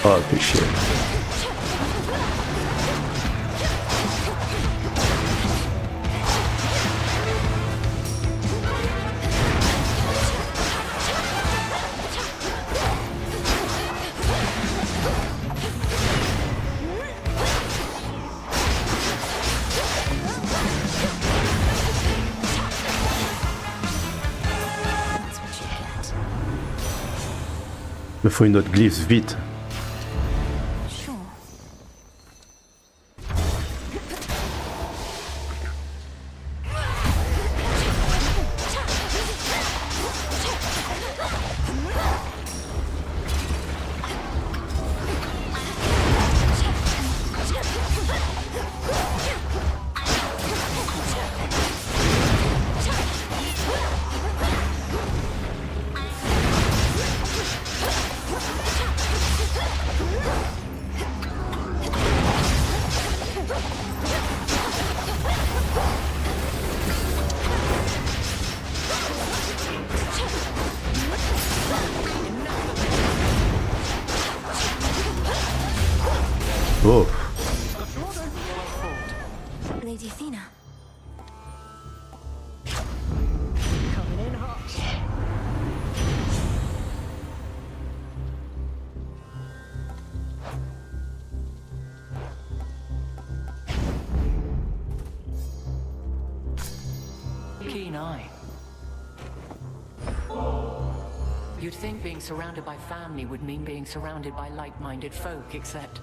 Oh, péché. Il me faut une autre glyphe, vite. Oh. Lady Athena. Coming in hot. Keen eye. You'd think being surrounded by family would mean being surrounded by like-minded folk, except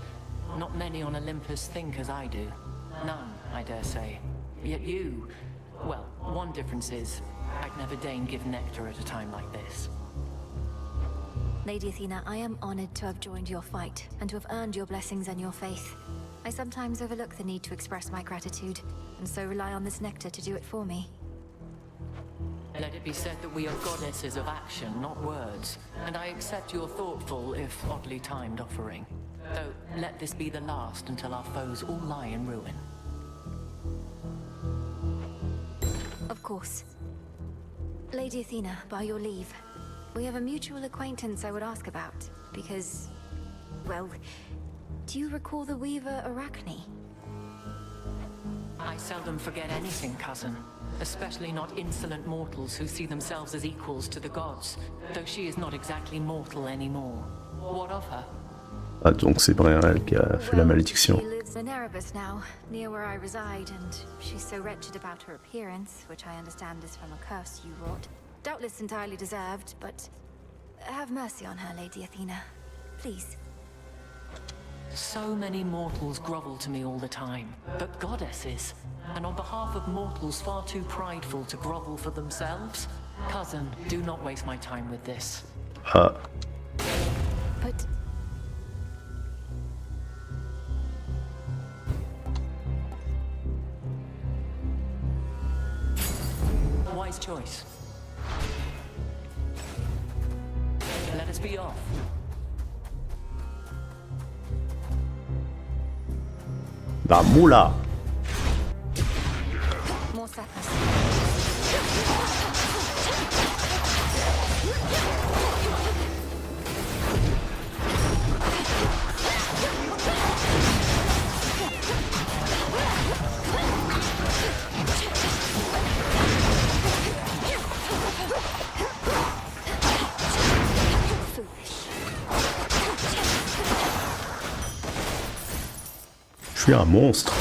not many on Olympus think as I do. None, I dare say. Yet you... well, one difference is, I'd never deign give nectar at a time like this. Lady Athena, I am honored to have joined your fight, and to have earned your blessings and your faith. I sometimes overlook the need to express my gratitude, and so rely on this nectar to do it for me. Let it be said that we are goddesses of action, not words, and I accept your thoughtful, if oddly timed, offering. Though, let this be the last until our foes all lie in ruin. Of course. Lady Athena, by your leave, we have a mutual acquaintance I would ask about, because... well, do you recall the Weaver Arachne? I seldom forget anything, cousin. Especially not insolent mortals who see themselves as equals to the gods, though she is not exactly mortal anymore. What of her? Ah, donc c'est bien elle qui a fait la malédiction. She lives in Erebus now, near where I reside, and she's so wretched about her appearance, which I understand is from a curse you wrought. Doubtless entirely deserved, but have mercy on her, Lady Athena. Please. So many mortals grovel to me all the time, but goddesses, and on behalf of mortals far too prideful to grovel for themselves? Cousin, do not waste my time with this. Ah. But... wise choice. Let us be off. La moula. More sadness. Je suis un monstre.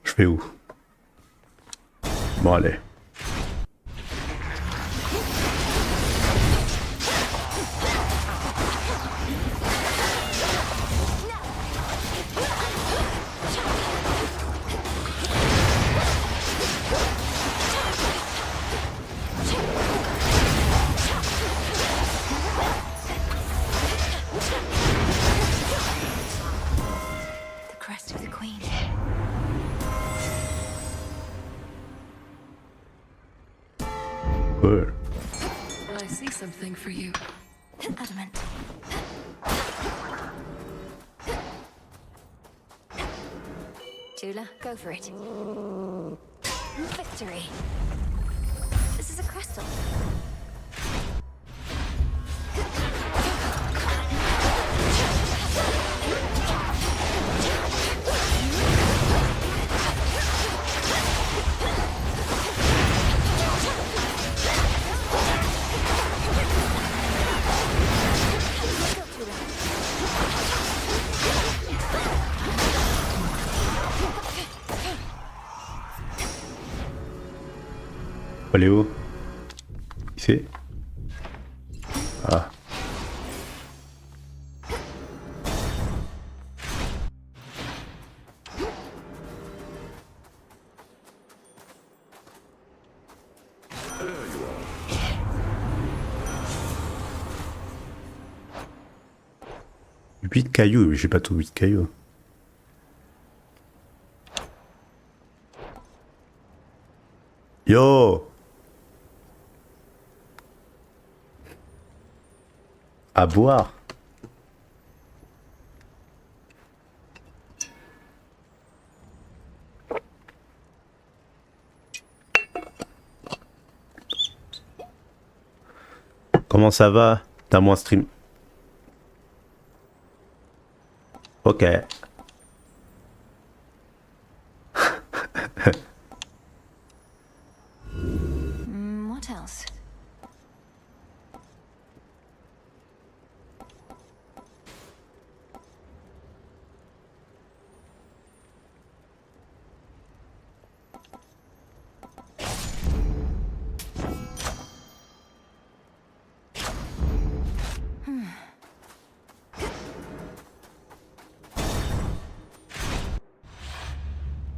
Je vais où? Bon allez. I see something for you. Adamant. Tula, go for it. Victory. This is a crystal. Allez où? Ici? Ah. Huit cailloux, j'ai pas tout 8 cailloux. Yo! À boire. Comment ça va? T'as moins stream. Ok. What else?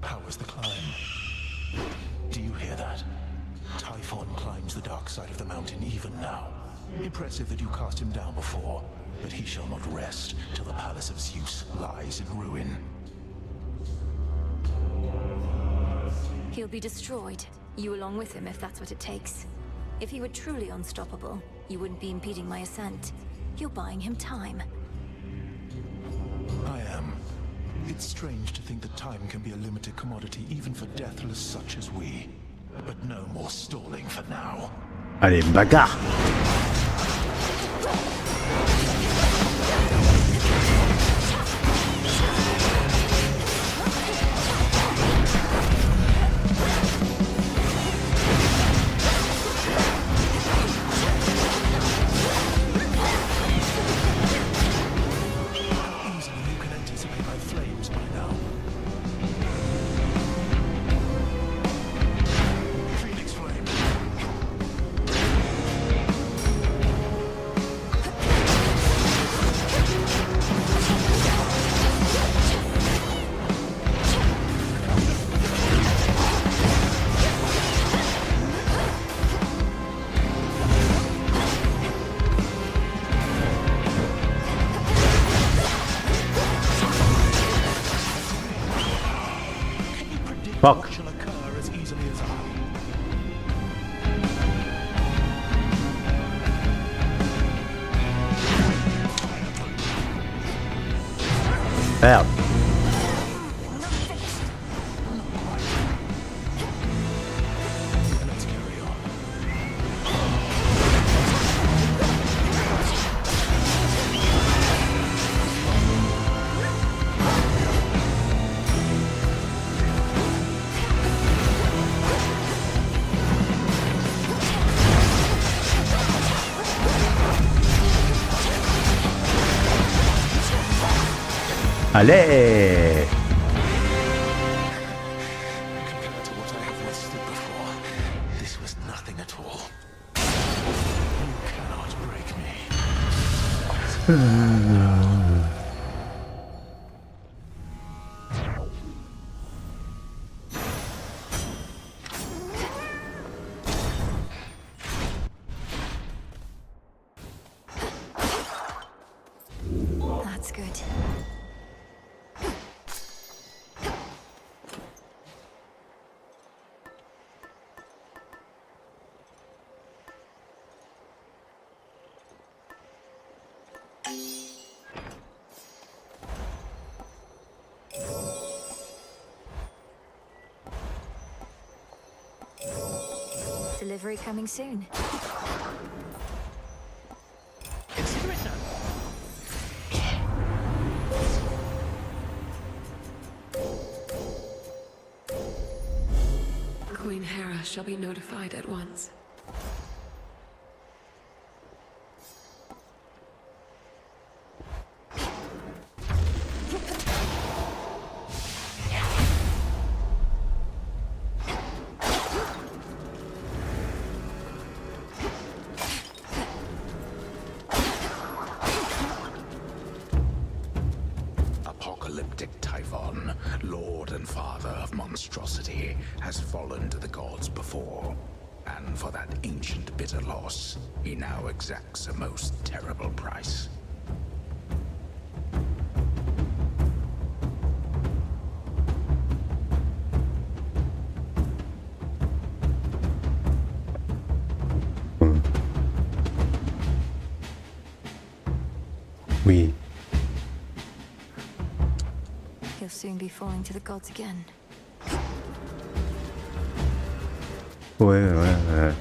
How was the climb? Do you hear that? Typhon climbs the dark side of the mountain even now. Impressive that you cast him down before, but he shall not rest till the palace of Zeus lies in ruin. He'll be destroyed. You along with him if that's what it takes. If he were truly unstoppable, you wouldn't be impeding my ascent. You're buying him time. I am. It's strange to think that time can be a limited commodity even for deathless such as we. But no more stalling for now. Allez, bagarre! Fuck. Merde. Allez! Compared to what I have withstood before, this was nothing at all. You cannot break me. That's good. Delivery coming soon. Queen Hera shall be notified at once. Apocalyptic Typhon, lord and father of monstrosity, has fallen to the gods before. And for that ancient bitter loss, he now exacts a most terrible price. Oui. He'll soon be falling to the gods again. Ouais.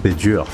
C'est dur.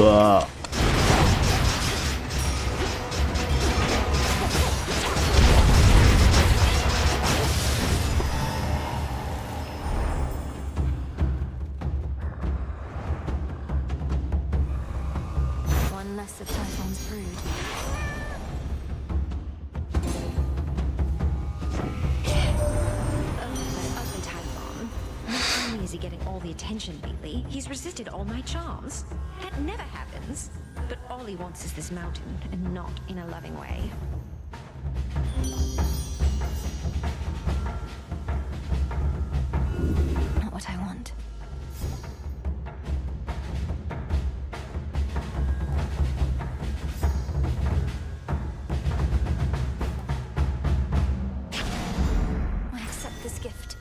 Ah. One less of Typhon's brood. Ugly Typhon. Not only is he getting all the attention lately, he's resisted all my charms. That never happens. But all he wants is this mountain, and not in a loving way. Not what I want. I accept this gift.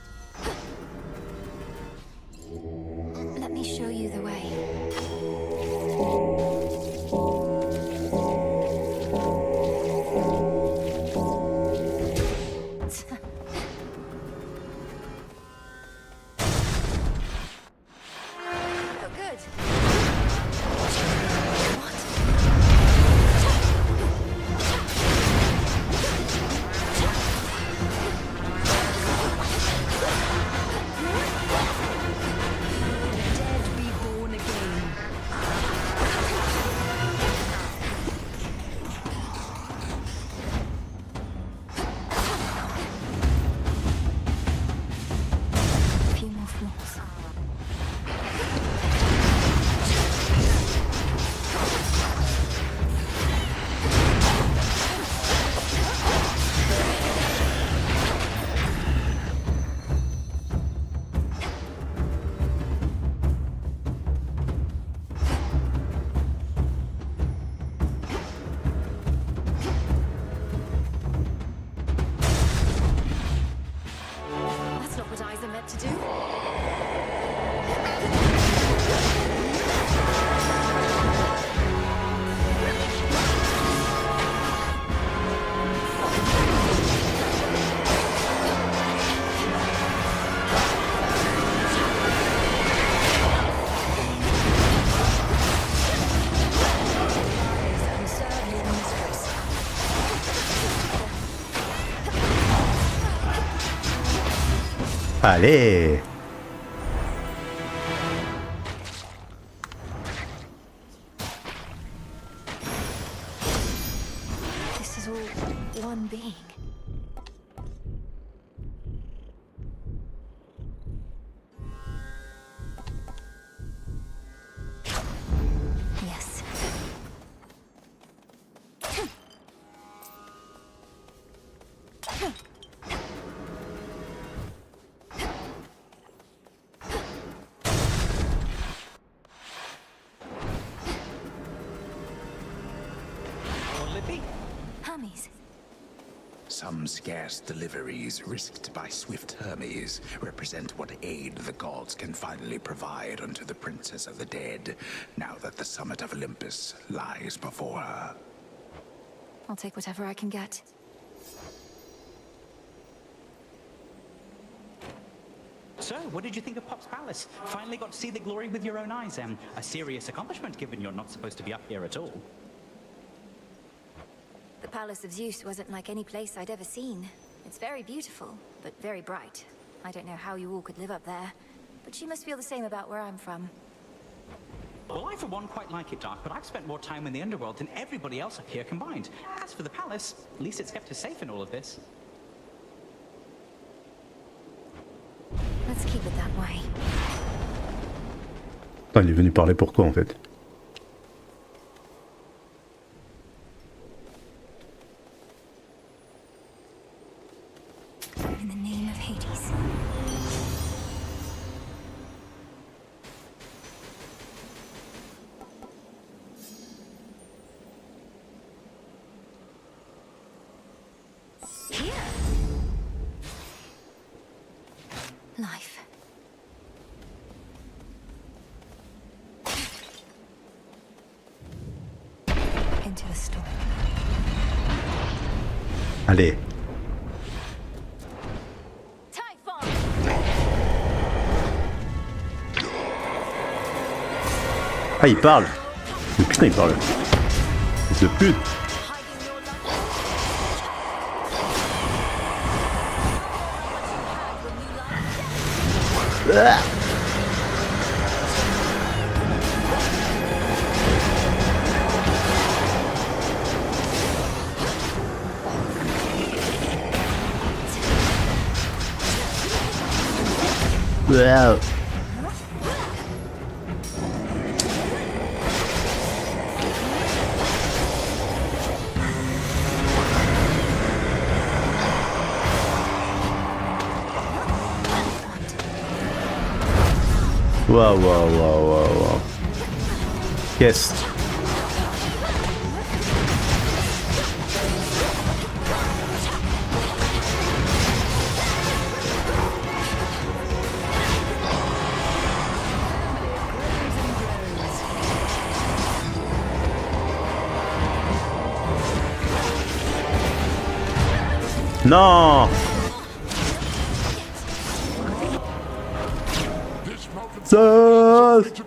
Let me show you the way. Allez. This is all one being. Yes. Hermes. Some scarce deliveries risked by swift Hermes represent what aid the gods can finally provide unto the princess of the dead, now that the summit of Olympus lies before her. I'll take whatever I can get. So, what did you think of Pop's Palace? Finally got to see the glory with your own eyes, a serious accomplishment given you're not supposed to be up here at all. The Palace of Zeus wasn't like any place I'd ever seen. It's very beautiful, but very bright. I don't know how you all could live up there, but you must feel the same about where I'm from. Well, I for one quite like it, Doc, but I've spent more time in the underworld than everybody else up here combined. As for the palace, at least it's kept us safe in all of this. Let's keep it that way. Putain, il est venu parler pourquoi en fait? In the name of Hades. Here. Life. Into the storm. Allez. Typhon. Ah, il parle. Mais putain, il parle. Fils de pute. Ah. Wow. Wow, wow, wow, wow, wow. Yes. Non. Zzzz.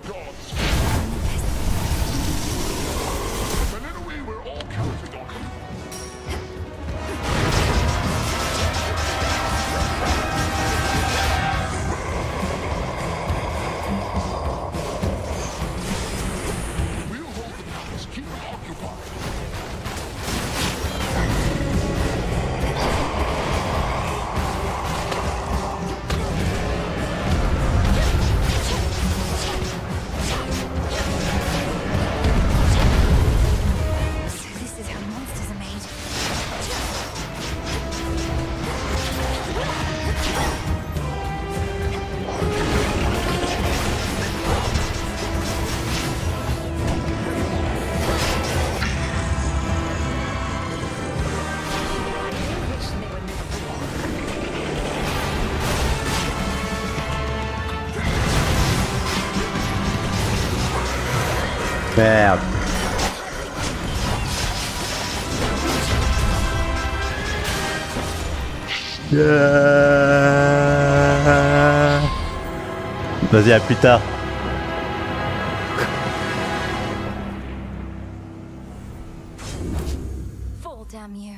Merde. Yeah. Vas-y, à plus tard. Fall, damn you.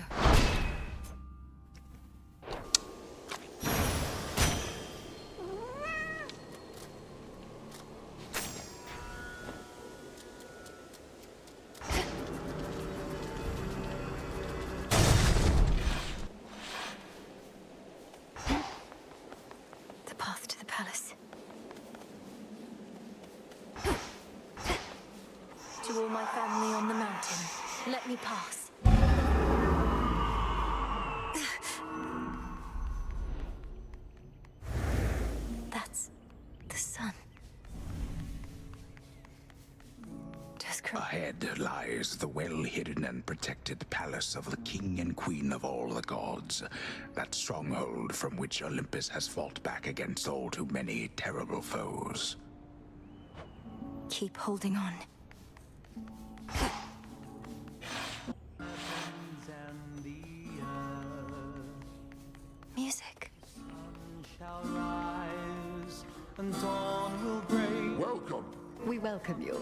The path to the palace. To all my family on the mountain, let me pass. That's the sun. Ahead lies the well-hidden and protected palace of the king and queen of all the gods. That stronghold from which Olympus has fought back against all too many terrible foes. Keep holding on. Music. Welcome. We welcome you.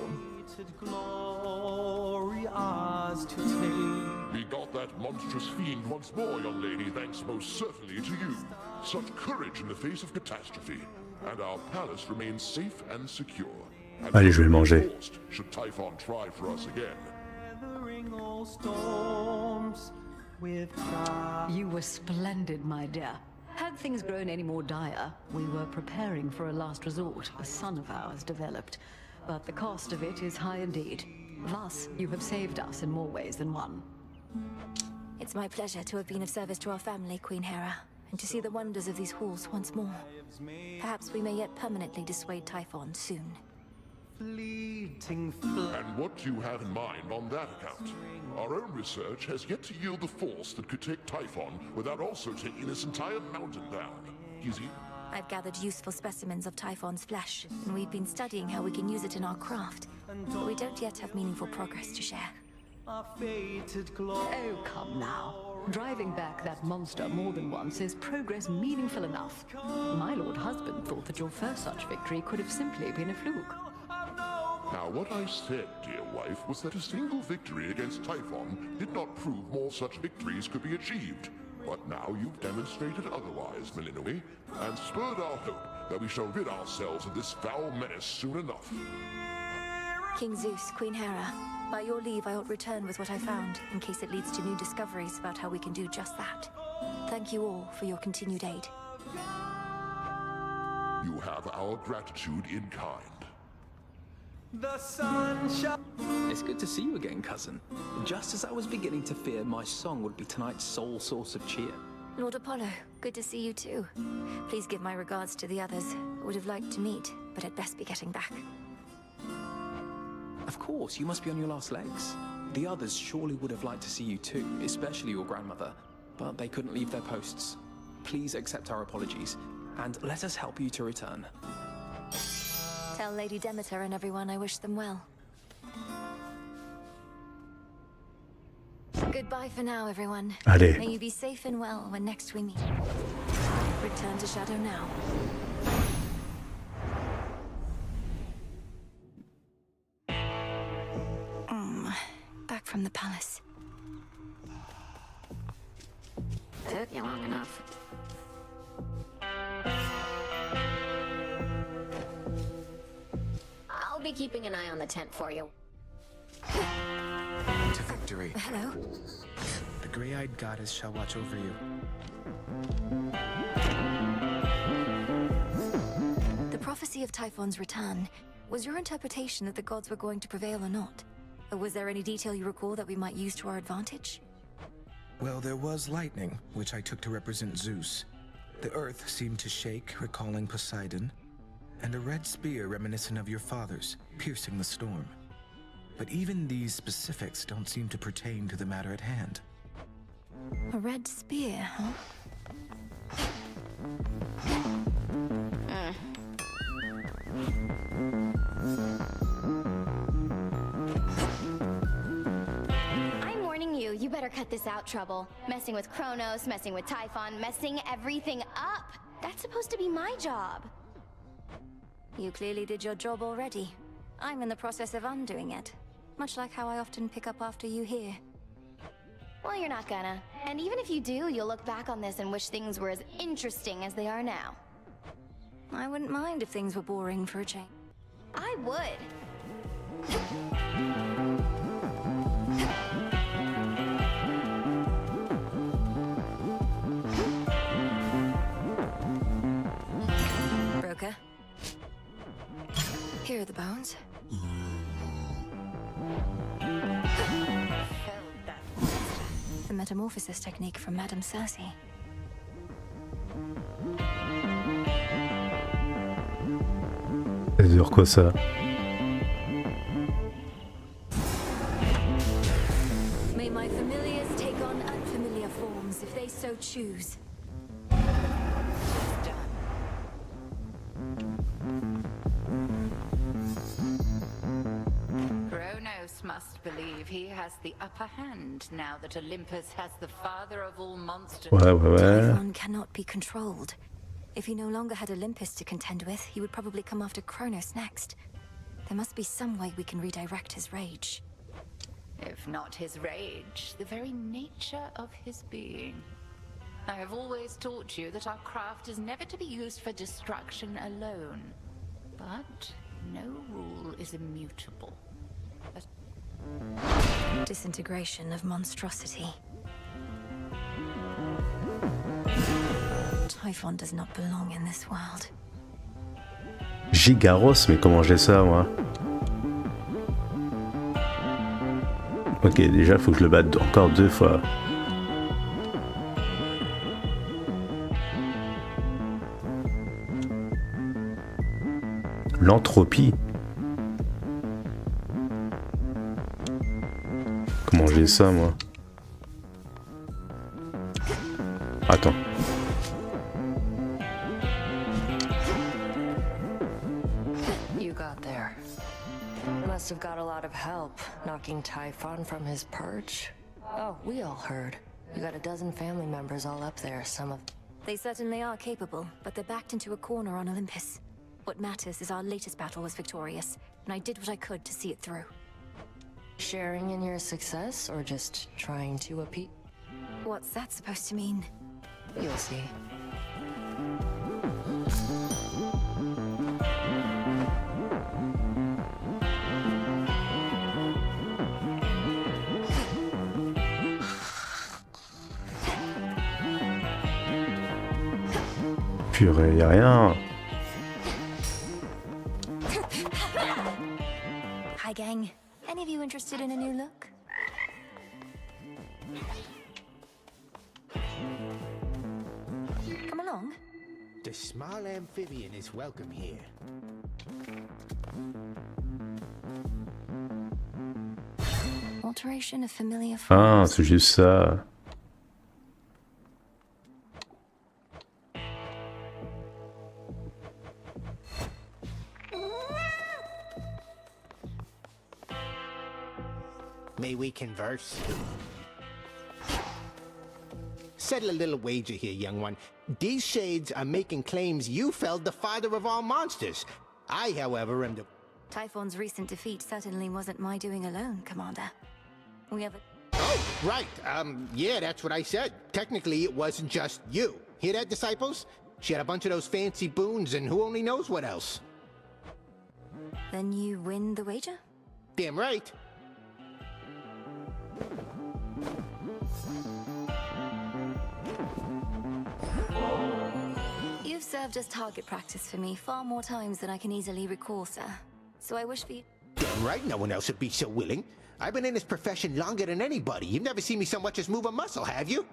Glory ours to take. We got that monstrous fiend once more, young lady, thanks most certainly to you. Such courage in the face of catastrophe. And our palace remains safe and secure. Allez, je vais le manger. Should Typhon try for us again? You were splendid, my dear. Had things grown any more dire, we were preparing for a last resort a son of ours developed. But the cost of it is high indeed. Thus, you have saved us in more ways than one. It's my pleasure to have been of service to our family, Queen Hera, and to see the wonders of these halls once more. Perhaps we may yet permanently dissuade Typhon soon. And what do you have in mind on that account? Our own research has yet to yield the force that could take Typhon without also taking this entire mountain down. Easy? I've gathered useful specimens of Typhon's flesh, and we've been studying how we can use it in our craft. But we don't yet have meaningful progress to share. Oh, come now. Driving back that monster more than once is progress meaningful enough. My lord husband thought that your first such victory could have simply been a fluke. Now, what I said, dear wife, was that a single victory against Typhon did not prove more such victories could be achieved. But now you've demonstrated otherwise, Melinoe, and spurred our hope that we shall rid ourselves of this foul menace soon enough. King Zeus, Queen Hera, by your leave I ought return with what I found, in case it leads to new discoveries about how we can do just that. Thank you all for your continued aid. You have our gratitude in kind. The sun It's good to see you again, cousin. Just as I was beginning to fear my song would be tonight's sole source of cheer. Lord Apollo, good to see you too. Please give my regards to the others. I would have liked to meet, but had best be getting back. Of course, you must be on your last legs. The others surely would have liked to see you too, especially your grandmother, but they couldn't leave their posts. Please accept our apologies, and let us help you to return. Tell Lady Demeter and everyone I wish them well. Goodbye for now, everyone. Allez. May you be safe and well when next we meet. Return to Shadow now. Back from the palace. Took you long enough. I'll be keeping an eye on the tent for you. To victory. Hello? The gray-eyed goddess shall watch over you. The prophecy of Typhon's return. Was your interpretation that the gods were going to prevail or not? Or was there any detail you recall that we might use to our advantage? Well, there was lightning, which I took to represent Zeus. The earth seemed to shake, recalling Poseidon, and a red spear reminiscent of your father's, piercing the storm. But even these specifics don't seem to pertain to the matter at hand. A red spear, huh? I'm warning you, you better cut this out, Trouble. Messing with Kronos, messing with Typhon, messing everything up. That's supposed to be my job. You clearly did your job already. I'm in the process of undoing it. Much like how I often pick up after you here. Well, you're not gonna. And even if you do, you'll look back on this and wish things were as interesting as they are now. I wouldn't mind if things were boring for a change. I would. Broker. Here are the bones. The metamorphosis technique from Madame Circe. Ça dure quoi ça? May my familiars take on unfamiliar forms if they so choose. Kronos must believe he has the upper hand now that Olympus has the father of all monsters. Ouais. Typhon cannot be controlled. If he no longer had Olympus to contend with, he would probably come after Kronos next. There must be some way we can redirect his rage. If not his rage, the very nature of his being. I have always taught you that our craft is never to be used for destruction alone. But No rule is immutable. Disintegration of monstrosity. Typhon does not belong in this world. Gigaros, mais comment j'ai ça, moi? Ok, déjà, faut que je le batte encore 2 fois. L'entropie. Comment j'ai ça, moi? Attends. You got there. Must have got a lot of help knocking Typhon from his perch. Oh, we all heard. You got a dozen family members all up there, some of... They certainly are capable, but they're backed into a corner on Olympus. What matters is our latest battle was victorious, and I did what I could to see it through. Sharing in your success, or just trying to appease? What's that supposed to mean? You'll see. Purée, y'a rien. Hi, gang. Any of you interested in a new look? Come along. The small amphibian is welcome here. Alteration of familiar Ah, forms. c'est juste ça. May we converse? Settle a little wager here, young one. These shades are making claims you felled the father of all monsters. I, however, am the... Typhon's recent defeat certainly wasn't my doing alone, Commander. We have a... Oh, right. Yeah, that's what I said. Technically, it wasn't just you. Hear that, disciples? She had a bunch of those fancy boons, and who only knows what else. Then you win the wager? Damn right. You've served as target practice for me far more times than I can easily recall, sir. So I wish for you... Damn right, no one else would be so willing. I've been in this profession longer than anybody. You've never seen me so much as move a muscle, have you?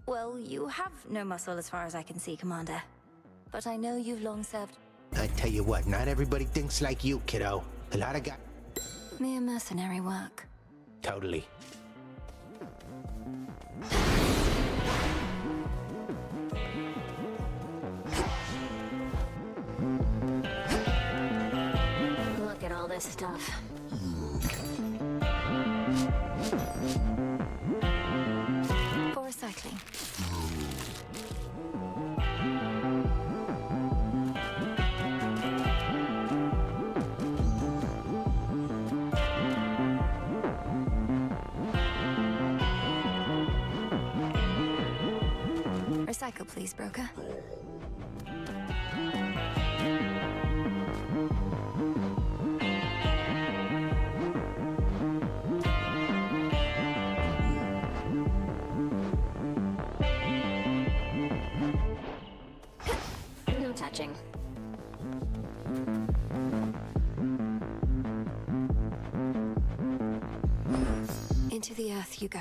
Well, you have no muscle as far as I can see, Commander. But I know you've long served... I tell you what, not everybody thinks like you, kiddo. A lot of guys... mere mercenary work. Totally. Look at all this stuff. For recycling. Recycle, please, broker. No touching. Into the earth you go.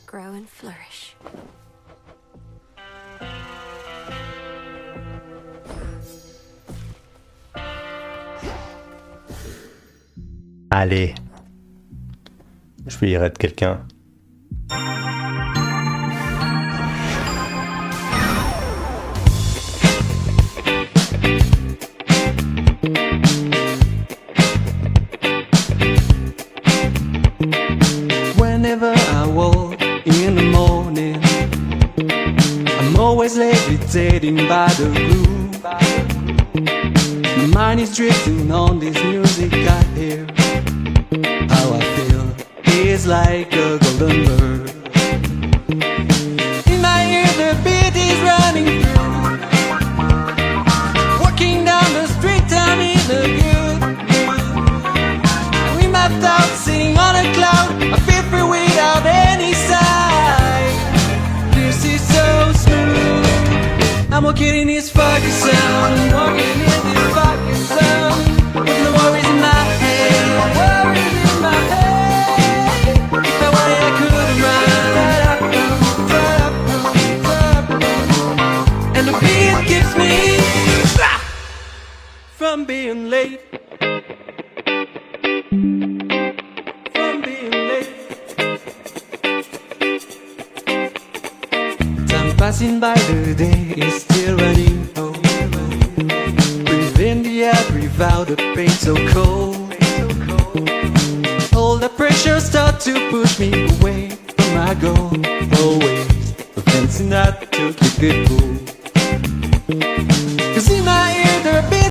Grow and flourish. Allez. Je vais y raid quelqu'un. Whenever I walk in the morning, I'm always levitating by the groove. My mind is drifting on this music I hear. How I feel is like a golden bird. In my ear the beat is running through. Walking down the street I'm in a good mood. With my thoughts sitting on a cloud, I feel free without any sign. This is so smooth. I'm walking in this fucking sound. I'm walking in this fucking sound. With no worries in my head. No worries in my head. If I wanted I could run. And the beat keeps me from being late. From being late. Time passing by, the day is still running. Oh, breathe in the air, breathe out the pain so cold. All the pressure start to push me away from my goal. Always the fencing out to keep it cool.